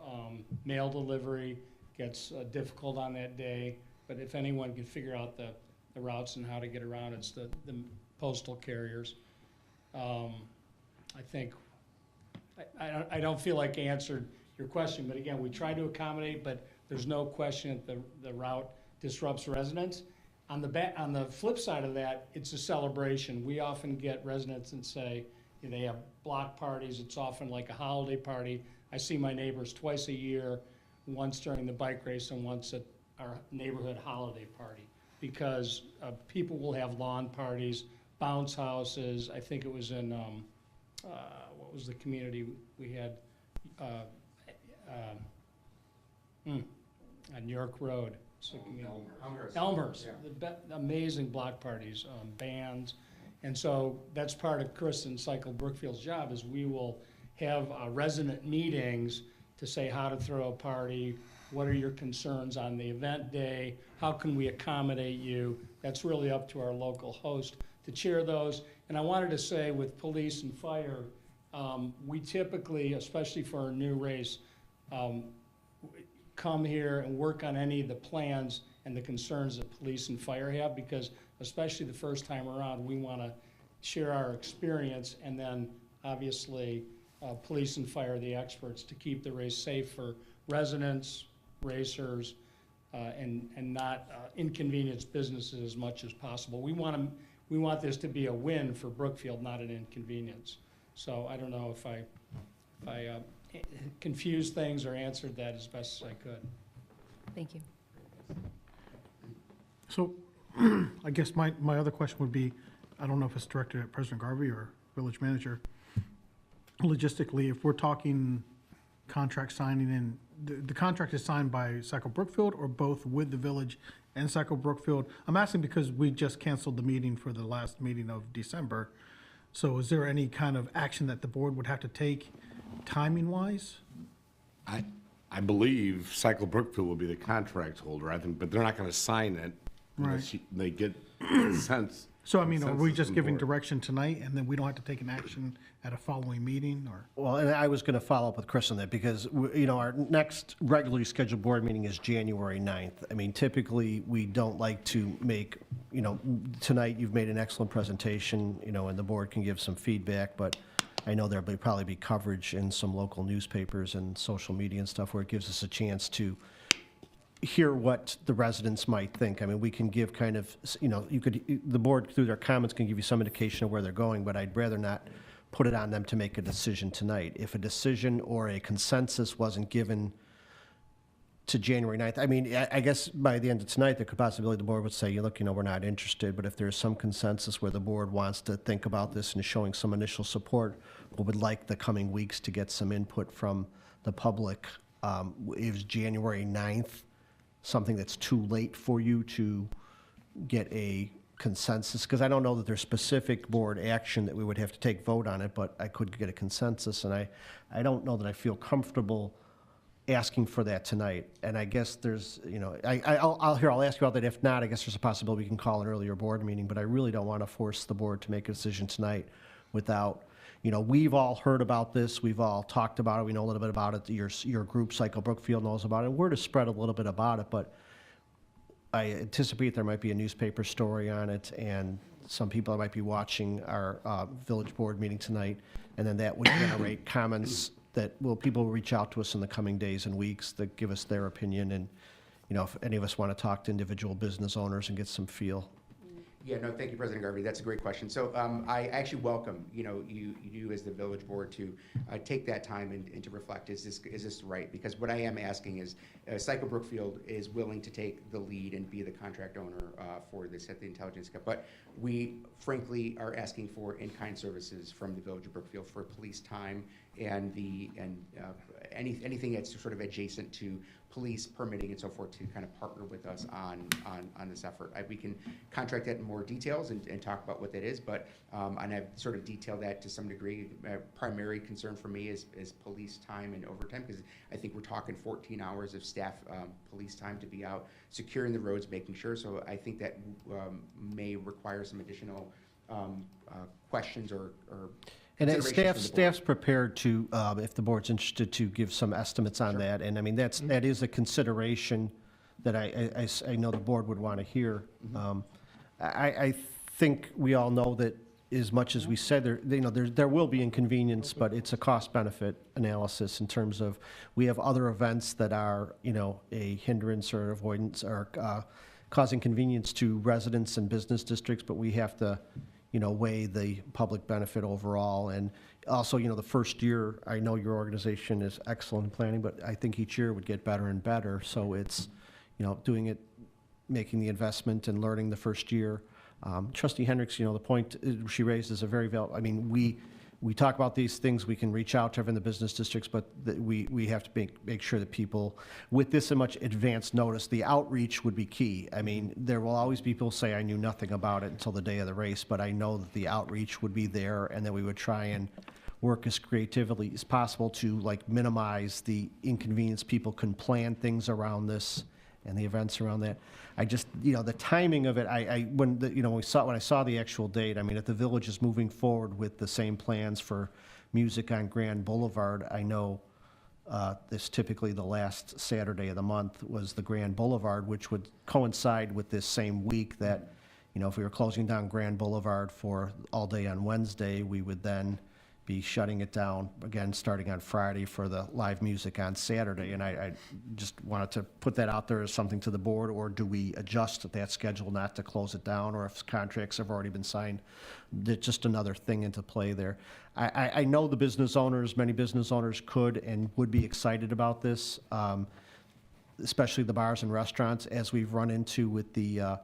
mail delivery gets difficult on that day, but if anyone can figure out the routes and how to get around, it's the postal carriers. I think, I don't feel like I answered your question, but again, we try to accommodate, but there's no question that the route disrupts residents. On the flip side of that, it's a celebration. We often get residents and say, they have block parties. It's often like a holiday party. I see my neighbors twice a year, once during the bike race and once at our neighborhood holiday party, because people will have lawn parties, bounce houses. I think it was in, what was the community we had? On York Road. Elmhurst. Yeah. The amazing block parties, bands. And so that's part of Chris and Cycle Brookfield's job is we will have resident meetings to say how to throw a party, what are your concerns on the event day, how can we accommodate you. That's really up to our local host to chair those. And I wanted to say with police and fire, we typically, especially for our new race, come here and work on any of the plans and the concerns that police and fire have, because especially the first time around, we want to share our experience, and then obviously police and fire are the experts to keep the race safe for residents, racers, and not inconvenience businesses as much as possible. We want this to be a win for Brookfield, not an inconvenience. So I don't know if I confused things or answered that as best as I could. Thank you. So I guess my other question would be, I don't know if it's directed at President Garvey or village manager. Logistically, if we're talking contract signing and the contract is signed by Cycle Brookfield or both with the village and Cycle Brookfield? I'm asking because we just canceled the meeting for the last meeting of December. So is there any kind of action that the board would have to take timing wise? I believe Cycle Brookfield will be the contract holder, I think, but they're not gonna sign it unless they get consents. So I mean, are we consensus just from the giving board. direction tonight and then we don't have to take an action at a following meeting or? Well, and I was going to follow up with Chris on that because, our next regularly scheduled board meeting is January 9th. I mean, typically, we don't like to make, tonight you've made an excellent presentation, and the board can give some feedback, but I know there'll probably be coverage in some local newspapers and social media and stuff where it gives us a chance to hear what the residents might think. I mean, we can give kind of, the board through their comments can give you some indication of where they're going, but I'd rather not put it on them to make a decision tonight. If a decision or a consensus wasn't given to January 9th, I mean, I guess by the end of tonight, there could possibly the board would say, look, we're not interested, but if there's some consensus where the board wants to think about this and is showing some initial support, we would like the coming weeks to get some input from the public. Is January 9th something that's too late for you to get a consensus? Because I don't know that there's specific board action that we would have to take vote on it, but I could get a consensus, and I don't know that I feel comfortable asking for that tonight. And I guess there's, I'll ask you about that. If not, I guess there's a possibility we can call an earlier board meeting, but I really don't want to force the board to make a decision tonight without, we've all heard about this, we've all talked about it, we know a little bit about it, your group, Cycle Brookfield, knows about it, word has spread a little bit about it, but I anticipate there might be a newspaper story on it, and some people might be watching our village board meeting tonight, and then that would generate comments that people will reach out to us in the coming days and weeks that give us their opinion, and if any of us want to talk to individual business owners and get some feel. Yeah, no, thank you, President Garvey. That's a great question. So I actually welcome, you as the village board to take that time and to reflect, is this right? Because what I am asking is, Cycle Brookfield is willing to take the lead and be the contract owner for this at the Intelligentsia Cup, but we frankly are asking for in-kind services from the village of Brookfield for police time and anything that's sort of adjacent to police permitting and so forth to kind of partner with us on this effort. We can contract that in more details and talk about what that is, but and I've sort of detailed that to some degree. Primary concern for me is police time and overtime, because I think we're talking 14 hours of staff police time to be out securing the roads, making sure. So I think that may require some additional questions or And then considerations from the board. staff's prepared to, if the board's interested, to give some estimates on that. And I mean, that is a consideration that I know the board would want to hear. I think we all know that as much as we said, there will be inconvenience, but it's a cost-benefit analysis in terms of, we have other events that are, a hindrance or avoidance or causing convenience to residents and business districts, but we have to, weigh the public benefit overall. And also, the first year, I know your organization is excellent in planning, but I think each year would get better and better. So it's, doing it, making the investment and learning the first year. Trustee Hendricks, the point she raised is a very valid, I mean, we talk about these things, we can reach out to everyone in the business districts, but we have to make sure that people, with this in much advance notice, the outreach would be key. I mean, there will always be people say, I knew nothing about it until the day of the race, but I know that the outreach would be there, and that we would try and work as creatively as possible to minimize the inconvenience. People can plan things around this and the events around that. I just, the timing of it, when I saw the actual date, I mean, if the village is moving forward with the same plans for music on Grand Boulevard, I know this typically the last Saturday of the month was the Grand Boulevard, which would coincide with this same week that, if we were closing down Grand Boulevard for all day on Wednesday, we would then be shutting it down again, starting on Friday for the live music on Saturday. And I just wanted to put that out there as something to the board, or do we adjust that schedule not to close it down, or if contracts have already been signed, that's just another thing into play there. I know the business owners, many business owners could and would be excited about this, especially the bars and restaurants, as we've run into with the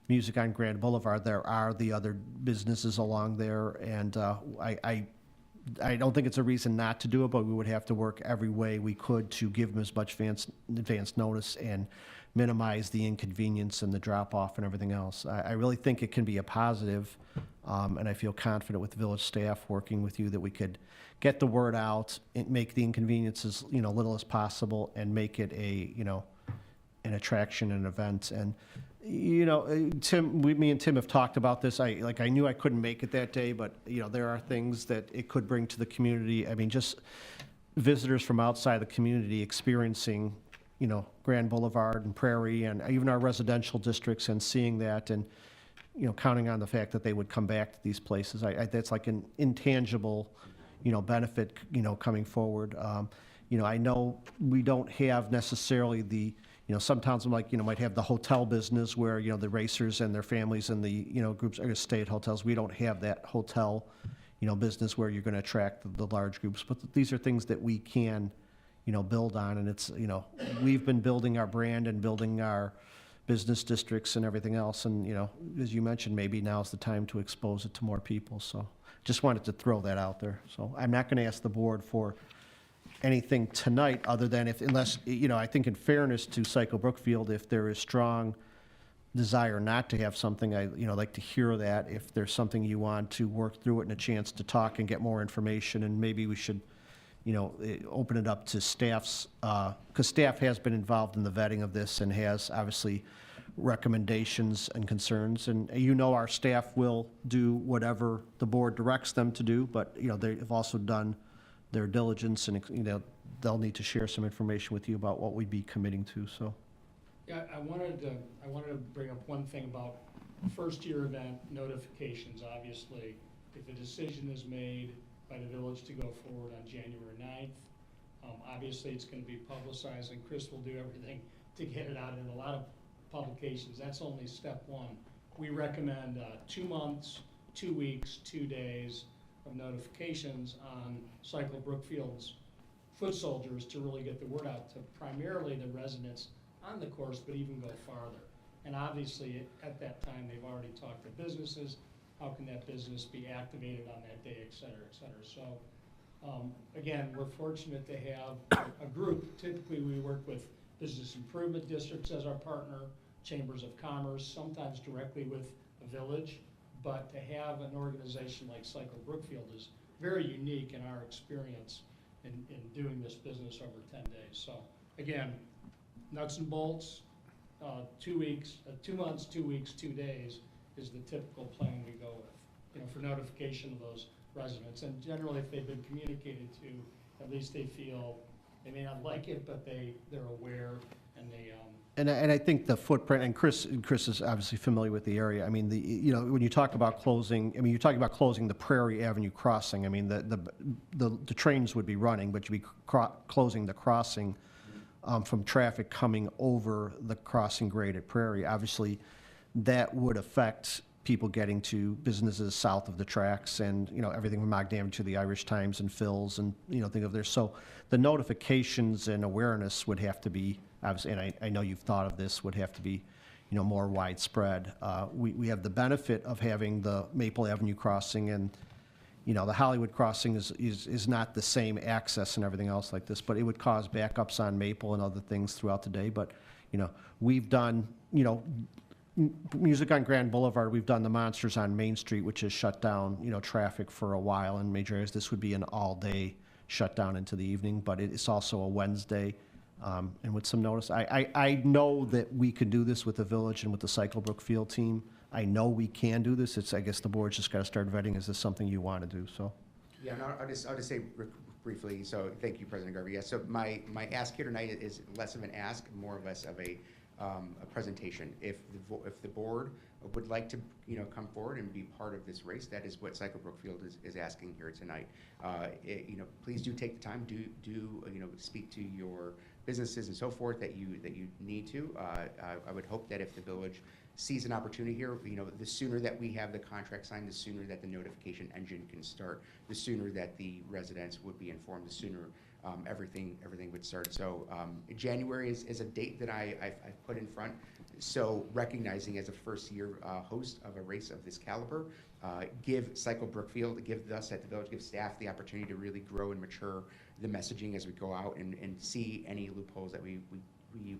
Music on Grand Boulevard, there are the other businesses along there, and I don't think it's a reason not to do it, but we would have to work every way we could to give them as much advance notice and minimize the inconvenience and the drop-off and everything else. I really think it can be a positive, and I feel confident with village staff working with you that we could get the word out and make the inconveniences, little as possible, and make it an attraction, an event. And Tim, me and Tim have talked about this. I knew I couldn't make it that day, but there are things that it could bring to the community. I mean, just visitors from outside the community experiencing, Grand Boulevard and Prairie and even our residential districts, and seeing that, and counting on the fact that they would come back to these places. That's like an intangible, benefit, coming forward. I know we don't have necessarily the. Some towns might have the hotel business where, the racers and their families and the, groups are going to stay at hotels. We don't have that hotel, business where you're going to attract the large groups. But these are things that we can, build on. And it's, we've been building our brand and building our business districts and everything else. And, as you mentioned, maybe now's the time to expose it to more people. So just wanted to throw that out there. So I'm not going to ask the board for anything tonight, other than unless, I think in fairness to Cycle Brookfield, if there is strong desire not to have something, I, like to hear that. If there's something you want to work through it and a chance to talk and get more information, and maybe we should, open it up to staff's, because staff has been involved in the vetting of this and has obviously recommendations and concerns. And our staff will do whatever the board directs them to do, but, they've also done their diligence, and they'll need to share some information with you about what we'd be committing to. So, Yeah, I wanted to bring up one thing about first-year event notifications. Obviously, if a decision is made by the village to go forward on January 9th, obviously it's going to be publicized, and Chris will do everything to get it out in a lot of publications. That's only step one. We recommend 2 months, 2 weeks, 2 days of notifications on Cycle Brookfield's foot soldiers to really get the word out to primarily the residents on the course, but even go farther. And obviously, at that time, they've already talked to businesses. How can that business be activated on that day, et cetera, et cetera. So, again, we're fortunate to have a group. Typically, we work with business improvement districts as our partner, chambers of commerce, sometimes directly with a village. But to have an organization like Cycle Brookfield is very unique in our experience in doing this business over 10 days. So again, nuts and bolts, 2 weeks, 2 months, 2 weeks, 2 days is the typical plan we go with, for notification of those residents. And generally, if they've been communicated to, at least they feel, they may not like it, but they're aware, and they, And I think the footprint, and Chris is obviously familiar with the area. I mean, when you talk about closing, you're talking about closing the Prairie Avenue crossing. I mean, the trains would be running, but you'd be closing the crossing from traffic coming over the crossing grade at Prairie. Obviously, that would affect people getting to businesses south of the tracks, and everything from Mogdam to the Irish Times and Phil's, and think of there. So the notifications and awareness would have to be, obviously, and I know you've thought of this, would have to be more widespread. We have the benefit of having the Maple Avenue crossing, and the Hollywood crossing is not the same access and everything else like this, but it would cause backups on Maple and other things throughout the day. But we've done Music on Grand Boulevard, we've done the Monsters on Main Street, which has shut down, traffic for a while in major areas. This would be an all-day shutdown into the evening, but it's also a Wednesday, and with some notice. I know that we could do this with the village and with the Cycle Brookfield team. I know we can do this. I guess the board's just got to start vetting, is this something you want to do, so. Yeah, no, I'll just say briefly, so thank you, President Garvey. Yeah, so my ask here tonight is less of an ask, more of a presentation. If the board would like to come forward and be part of this race, that is what Cycle Brookfield is asking here tonight. Please do take the time, do speak to your businesses and so forth that you need to. I would hope that if the village sees an opportunity here, the sooner that we have the contract signed, the sooner that the notification engine can start, the sooner that the residents would be informed, the sooner everything would start. So January is a date that I've put in front. So recognizing as a first-year host of a race of this caliber, give Cycle Brookfield, give us at the village, give staff the opportunity to really grow and mature the messaging as we go out and see any loopholes that we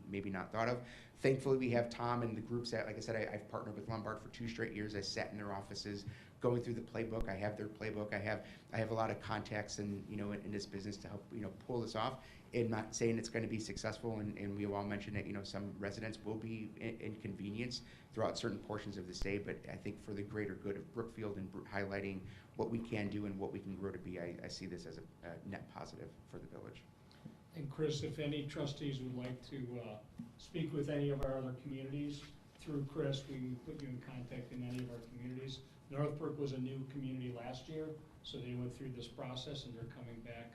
maybe not thought of. Thankfully, we have Tom and the groups that, like I said, I've partnered with Lombard for 2 straight years. I sat in their offices going through the playbook. I have their playbook. I have a lot of contacts in this business to help pull this off. And not saying it's going to be successful, and we all mentioned that some residents will be inconvenienced throughout certain portions of the state, but I think for the greater good of Brookfield and highlighting what we can do and what we can grow to be, I see this as a net positive for the village. And Chris, if any trustees would like to speak with any of our other communities, through Chris, we can put you in contact in any of our communities. Northbrook was a new community last year, so they went through this process and they're coming back.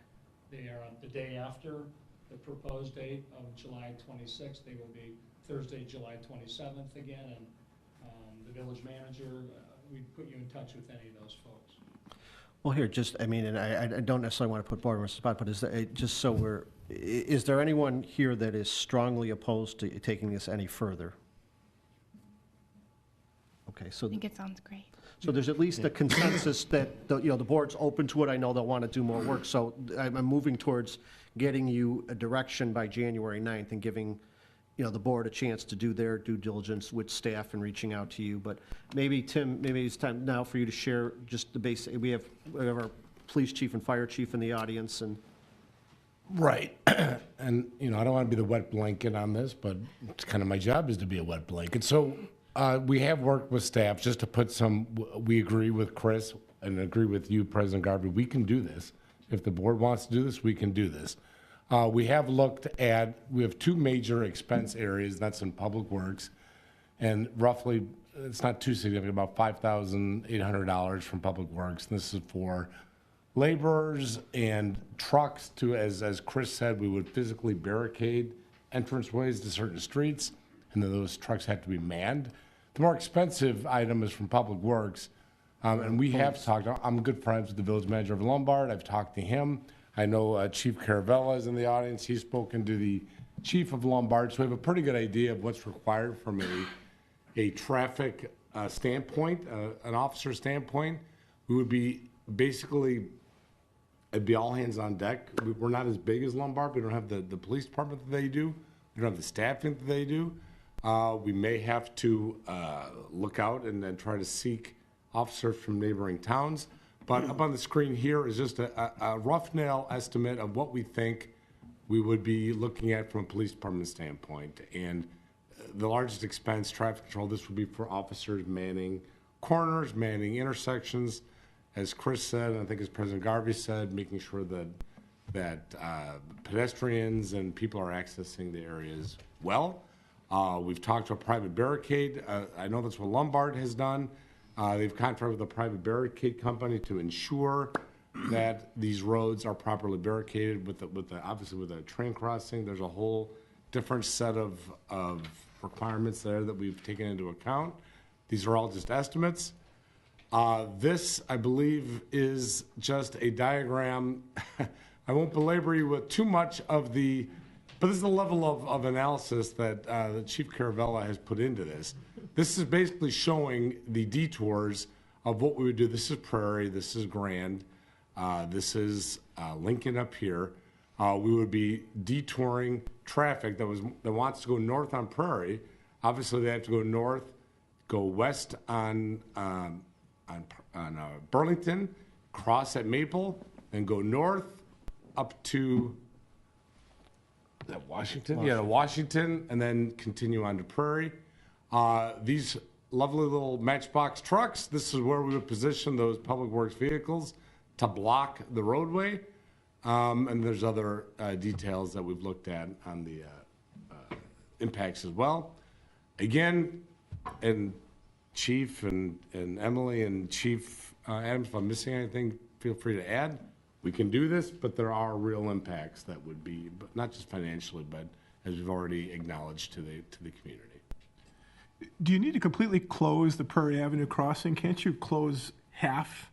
They are on the day after the proposed date of July 26th. They will be Thursday, July 27th again, and the village manager, we'd put you in touch with any of those folks. Well, here, just, I mean, and I don't necessarily want to put board on the spot, but just so is there anyone here that is strongly opposed to taking this any further? Okay, so. I think it sounds great. So there's at least a consensus that, the board's open to it. I know they'll want to do more work. So I'm moving towards getting you a direction by January 9th and giving, the board a chance to do their due diligence with staff and reaching out to you. But maybe, Tim, maybe it's time now for you to share just the basic, we have our police chief and fire chief in the audience and. Right. And, I don't want to be the wet blanket on this, but it's kind of my job is to be a wet blanket. So we have worked with staff just to put we agree with Chris and agree with you, President Garvey. We can do this. If the board wants to do this, we can do this. We have 2 major expense areas. That's in Public Works. And roughly, it's not too significant, about $5,800 from Public Works. And this is for laborers and trucks to, as Chris said, we would physically barricade entranceways to certain streets, and then those trucks have to be manned. The more expensive item is from Public Works, and we have talked. I'm good friends with the village manager of Lombard. I've talked to him. I know Chief Caravella is in the audience. He's spoken to the chief of Lombard, so we have a pretty good idea of what's required from a traffic standpoint, an officer standpoint. We would be basically, it'd be all hands on deck. We're not as big as Lombard. We don't have the police department that they do. We don't have the staffing that they do. We may have to look out and then try to seek officers from neighboring towns. But up on the screen here is just a rough nail estimate of what we think we would be looking at from a police department standpoint. And the largest expense, traffic control, this would be for officers manning corners, manning intersections. As Chris said, and I think as President Garvey said, making sure that pedestrians and people are accessing the areas well. We've talked to a private barricade. I know that's what Lombard has done. They've contracted with a private barricade company to ensure that these roads are properly barricaded obviously with a train crossing. There's a whole different set of requirements there that we've taken into account. These are all just estimates. This, I believe, is just a diagram. I won't belabor you with too much but this is the level of analysis that the Chief Caravella has put into this. This is basically showing the detours of what we would do. This is Prairie, this is Grand, this is Lincoln up here. We would be detouring traffic that wants to go north on Prairie. Obviously, they have to go north, go west on Burlington, cross at Maple, then go north up to Washington? Yeah, Washington, and then continue on to Prairie. These lovely little matchbox trucks, this is where we would position those public works vehicles to block the roadway. And there's other details that we've looked at on the impacts as well. Again, and Chief and Emily and Chief Adams, if I'm missing anything, feel free to add. We can do this, but there are real impacts that would be, but not just financially, but as we've already acknowledged to the community. Do you need to completely close the Prairie Avenue crossing? Can't you close half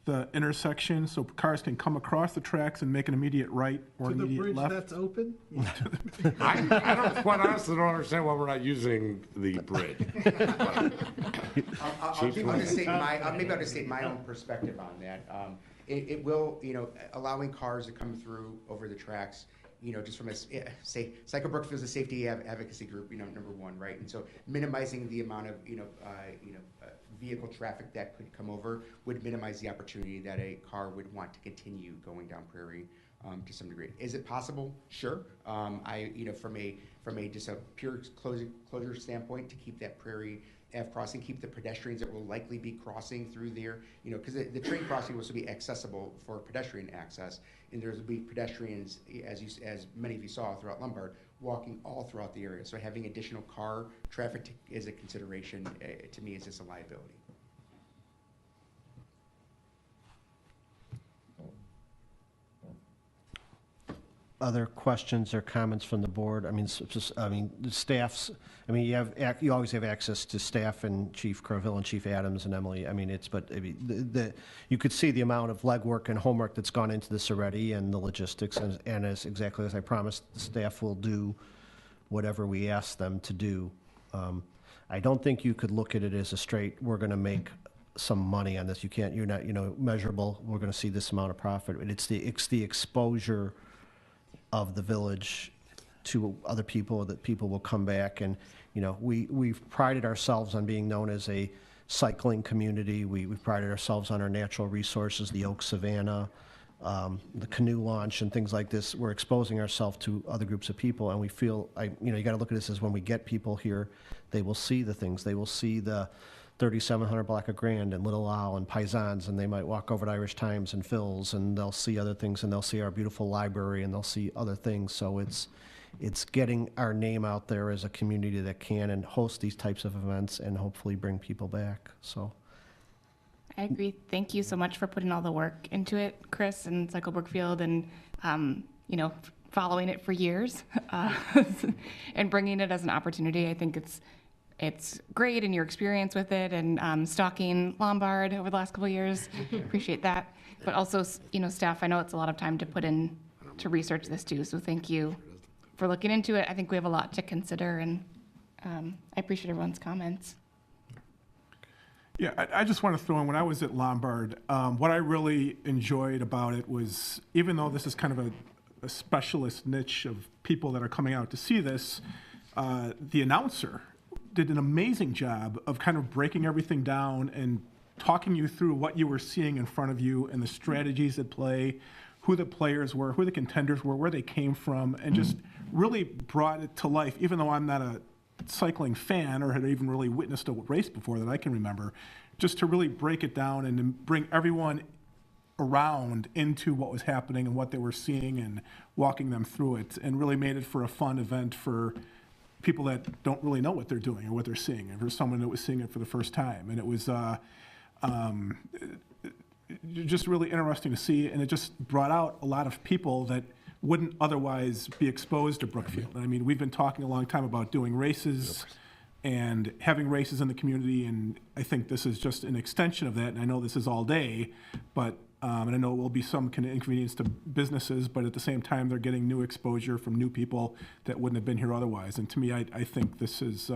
the intersection so cars can come across the tracks and make an immediate right or To the immediate bridge left? that's open? I don't, quite honestly, don't understand why we're not using the bridge. I'll just state maybe I'll just state my own perspective on that. It will, allowing cars to come through over the tracks, just from say, Cycle Brookfield is a safety advocacy group, number one, right? And so minimizing the amount of, vehicle traffic that could come over would minimize the opportunity that a car would want to continue going down Prairie to some degree. Is it possible? Sure. From a just a pure closure standpoint, to keep that Prairie Ave crossing, keep the pedestrians that will likely be crossing through there, because the train crossing will still be accessible for pedestrian access, and there's will be pedestrians, as many of you saw throughout Lombard, walking all throughout the area. So having additional car traffic is a consideration. To me, is just a liability. Other questions or comments from the board? The staffs, you always have access to staff and Chief Crowville and Chief Adams and Emily. You could see the amount of legwork and homework that's gone into this already, and the logistics, and as exactly as I promised, the staff will do whatever we ask them to do. I don't think you could look at it as a straight, we're gonna make some money on this. You're not, measurable, we're gonna see this amount of profit. It's the exposure of the village to other people, that people will come back. And, we've prided ourselves on being known as a cycling community. We've prided ourselves on our natural resources, the Oak Savannah, the canoe launch and things like this. We're exposing ourselves to other groups of people, and we feel, you got to look at this as when we get people here, they will see the things. They will see the 3700 block of Grand and Little Isle and Paisans, and they might walk over to Irish Times and Phil's, and they'll see other things, and they'll see our beautiful library, and they'll see other things. So it's getting our name out there as a community that can and host these types of events and hopefully bring people back. So I agree. Thank you so much for putting all the work into it, Chris and Cycle Brookfield, and following it for years and bringing it as an opportunity. I think it's great, and your experience with it, and stalking Lombard over the last couple of years. Appreciate that. But also, staff, I know it's a lot of time to put in to research this too, so thank you for looking into it. I think we have a lot to consider, and I appreciate everyone's comments. Yeah, I just want to throw in, when I was at Lombard, what I really enjoyed about it was, even though this is kind of a specialist niche of people that are coming out to see this, the announcer did an amazing job of kind of breaking everything down and talking you through what you were seeing in front of you and the strategies at play, who the players were, who the contenders were, where they came from, and just really brought it to life, even though I'm not a cycling fan or had even really witnessed a race before that I can remember, just to really break it down and bring everyone around into what was happening and what they were seeing and walking them through it, and really made it for a fun event for people that don't really know what they're doing or what they're seeing, and for someone that was seeing it for the first time. And it was just really interesting to see, and it just brought out a lot of people that wouldn't otherwise be exposed to Brookfield. I mean, we've been talking a long time about doing races and having races in the community, and I think this is just an extension of that. And I know this is all day, but and I know it will be some kind of inconvenience to businesses, but at the same time, they're getting new exposure from new people that wouldn't have been here otherwise. And to me, I think this is,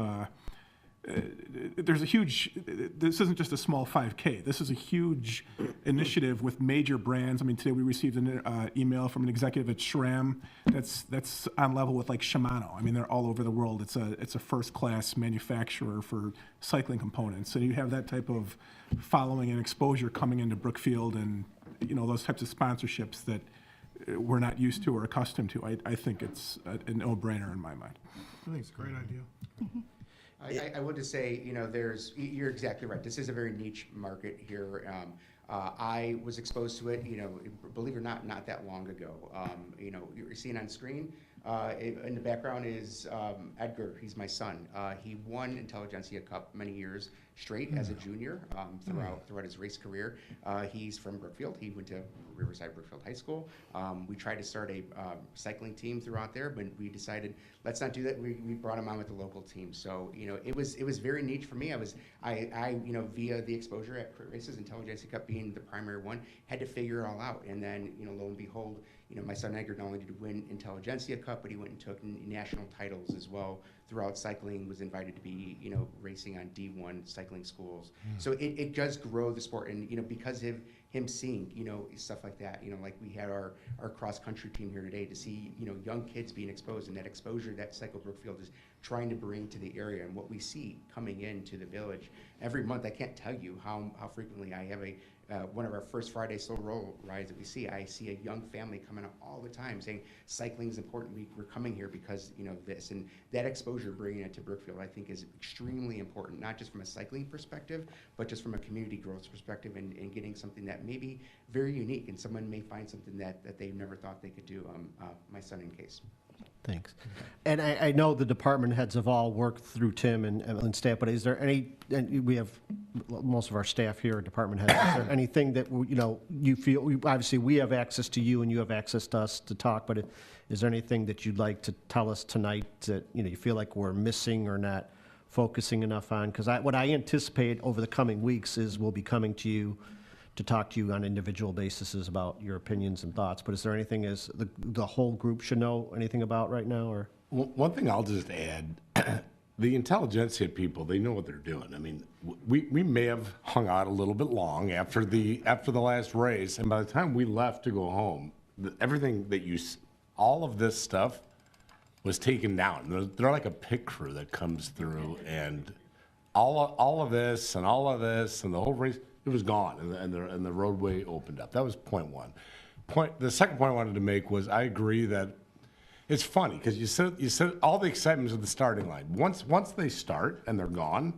this isn't just a small 5K. This is a huge initiative with major brands. I mean, today we received an email from an executive at SRAM that's on level with like Shimano. I mean, they're all over the world. It's a first-class manufacturer for cycling components. And you have that type of following and exposure coming into Brookfield, and those types of sponsorships that we're not used to or accustomed to. I think it's a no-brainer in my mind. I think it's a great idea. I would just say, you're exactly right. This is a very niche market here. I was exposed to it, believe it or not that long ago. You're seeing on screen, in the background is Edgar. He's my son. He won Intelligentsia Cup many years straight as a junior throughout his race career. He's from Brookfield. He went to Riverside Brookfield High School. We tried to start a cycling team throughout there, but we decided let's not do that. We brought him on with the local team. So it was very neat for me. I via the exposure at crit races, Intelligentsia Cup being the primary one, had to figure it all out. And then lo and behold, my son Edgar not only did he win Intelligentsia Cup, but he went and took national titles as well throughout cycling, was invited to be, racing on D1 cycling schools. So it does grow the sport. And, because of him seeing, stuff like that, like we had our cross country team here today to see, young kids being exposed, and that exposure that Cycle Brookfield is trying to bring to the area, and what we see coming into the village every month. I can't tell you how frequently I have one of our first Friday slow roll rides that we see. I see a young family coming up all the time saying cycling is important. We're coming here because this, and that exposure, bringing it to Brookfield, I think is extremely important, not just from a cycling perspective, but just from a community growth perspective, and getting something that may be very unique, and someone may find something that they never thought they could do. My son in case. Thanks. And I know the department heads have all worked through Tim and staff, but is there and we have most of our staff here, department heads, is there anything that, you feel, obviously we have access to you and you have access to us to talk, but is there anything that you'd like to tell us tonight that, you feel like we're missing or not focusing enough on? Because what I anticipate over the coming weeks is we'll be coming to you to talk to you on individual bases about your opinions and thoughts. But is there anything as the whole group should know anything about right now? Or One thing I'll just add, the Intelligentsia people, they know what they're doing. I mean, we may have hung out a little bit long after the last race, and by the time we left to go home, everything that all of this stuff was taken down. They're like a pit crew that comes through, and all of this and the whole race, it was gone, and the roadway opened up. That was point one. The second point I wanted to make was I agree that it's funny because you said all the excitement's at the starting line. Once they start and they're gone,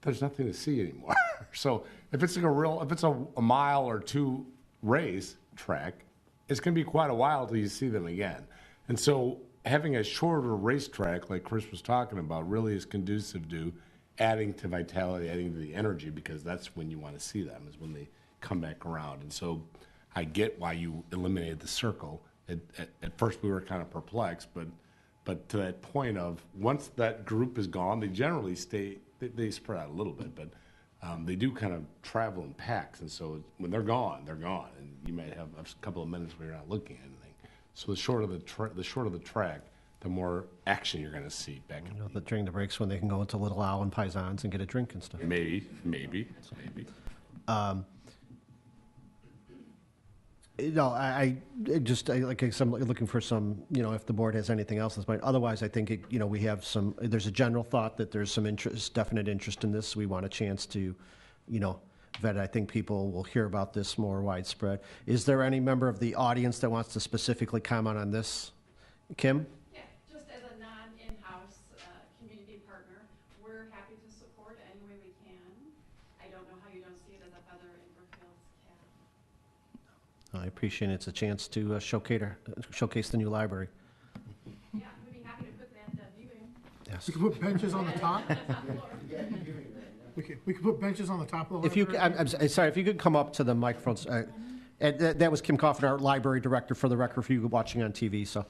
there's nothing to see anymore. So if it's a mile or two race track, it's going to be quite a while till you see them again. And so having a shorter racetrack, like Chris was talking about, really is conducive to adding to vitality, adding to the energy, because that's when you want to see them, is when they come back around. And so I get why you eliminated the circle. At first we were kind of perplexed, but to that point of once that group is gone, they generally stay, they spread out a little bit, but they do kind of travel in packs. And so when they're gone, and you might have a couple of minutes where you're not looking at anything. So the shorter the track, the more action you're going to see back. during the breaks when they can go into Little Owl and Paisans and get a drink and stuff. Maybe. I like I'm looking for some, if the board has anything else in mind. Otherwise, I think, we have there's a general thought that there's some definite interest in this. We want a chance to, vet. I think people will hear about this more widespread. Is there any member of the audience that wants to specifically comment on this? Kim? Yeah, just as a non-in-house community partner, we're happy to support any way we can. I don't know how you don't see it as a feather in Brookfield's cap. I appreciate it. It's a chance to showcase the new library. Yeah, we'd be happy to put that viewing. Yes. We could put benches on the top. We could put benches on the top of the If you, library. I'm sorry, if you could come up to the microphones. And that was Kim Coffin, our library director, for the record, for you watching on TV. So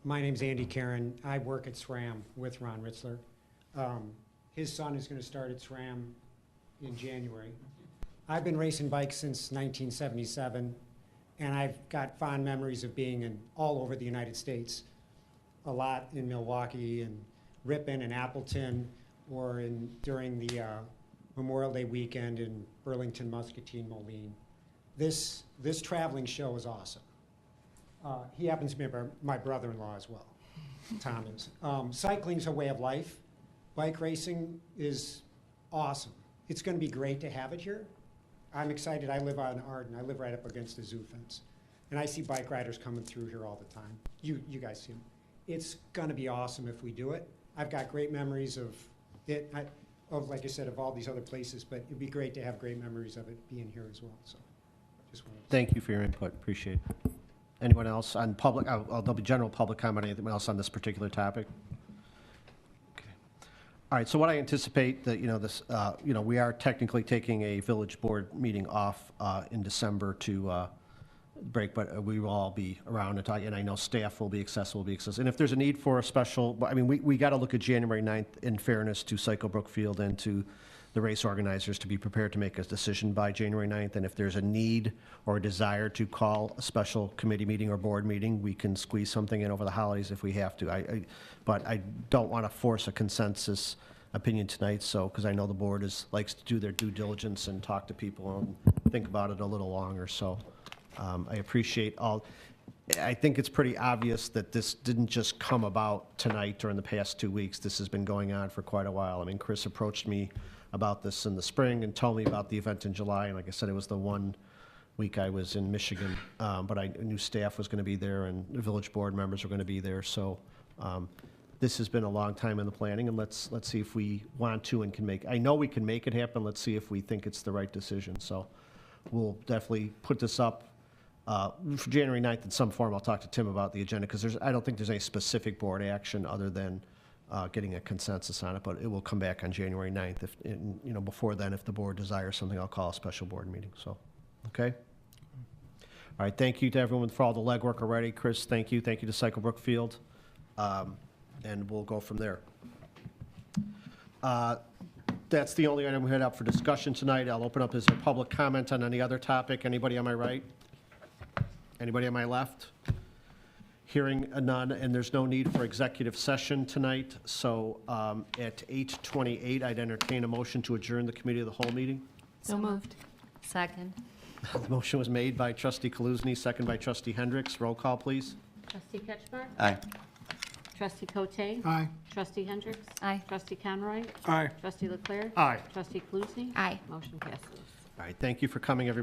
My name's Andy Karen. I work at SRAM with Ron Ritzler. His son is going to start at SRAM in January. I've been racing bikes since 1977, and I've got fond memories of being all over the United States, a lot in Milwaukee and Ripon and Appleton, or during the Memorial Day weekend in Burlington, Muscatine, Moline. This traveling show is awesome. He happens to be my brother-in-law as well, Tom is. Cycling's a way of life. Bike racing is awesome. It's going to be great to have it here. I'm excited. I live on Arden. I live right up against the zoo fence. And I see bike riders coming through here all the time. You guys see them. It's going to be awesome if we do it. I've got great memories of it, like I said, of all these other places, but it'd be great to have great memories of it being here as well. So, just wanted to thank you for your input. Appreciate it. Anyone else on public? There'll be general public comment. Anything else on this particular topic? Okay. All right, so what I anticipate that, we are technically taking a village board meeting off in December to break, but we will all be around and talk, and I know staff will be accessible, And if there's a need for a special, I mean, we got to look at January 9th in fairness to Cycle Brookfield and to the race organizers to be prepared to make a decision by January 9th. And if there's a need or a desire to call a special committee meeting or board meeting, we can squeeze something in over the holidays if we have to. But I don't want to force a consensus opinion tonight, because I know the board likes to do their due diligence and talk to people and think about it a little longer. So I appreciate all. I think it's pretty obvious that this didn't just come about tonight or in the past 2 weeks. This has been going on for quite a while. I mean, Chris approached me about this in the spring and told me about the event in July. And like I said, it was the 1 week I was in Michigan, but I knew staff was going to be there and the village board members were going to be there. So this has been a long time in the planning, and let's see if we want to and can make. I know we can make it happen. Let's see if we think it's the right decision. So we'll definitely put this up for January 9th in some form. I'll talk to Tim about the agenda because I don't think there's any specific board action other than getting a consensus on it, but it will come back on January 9th. Before then, if the board desires something, I'll call a special board meeting. So, okay. All right. Thank you to everyone for all the legwork already. Chris, thank you. Thank you to Cycle Brookfield. And we'll go from there. That's the only item we had up for discussion tonight. I'll open up as a public comment on any other topic. Anybody on my right? Anybody on my left? Hearing none, and there's no need for executive session tonight. So at 8:28, I'd entertain a motion to adjourn the committee of the whole meeting. So moved. Second. The motion was made by trustee Kaluzny, second by trustee Hendricks. Roll call, please. Trustee Ketchmark? Aye. Trustee Cote? Aye. Trustee Hendricks? Aye. Trustee Conroy? Aye. Trustee Leclerc? Aye. Trustee Kaluzny? Aye. Motion passes. All right, thank you for coming, everybody.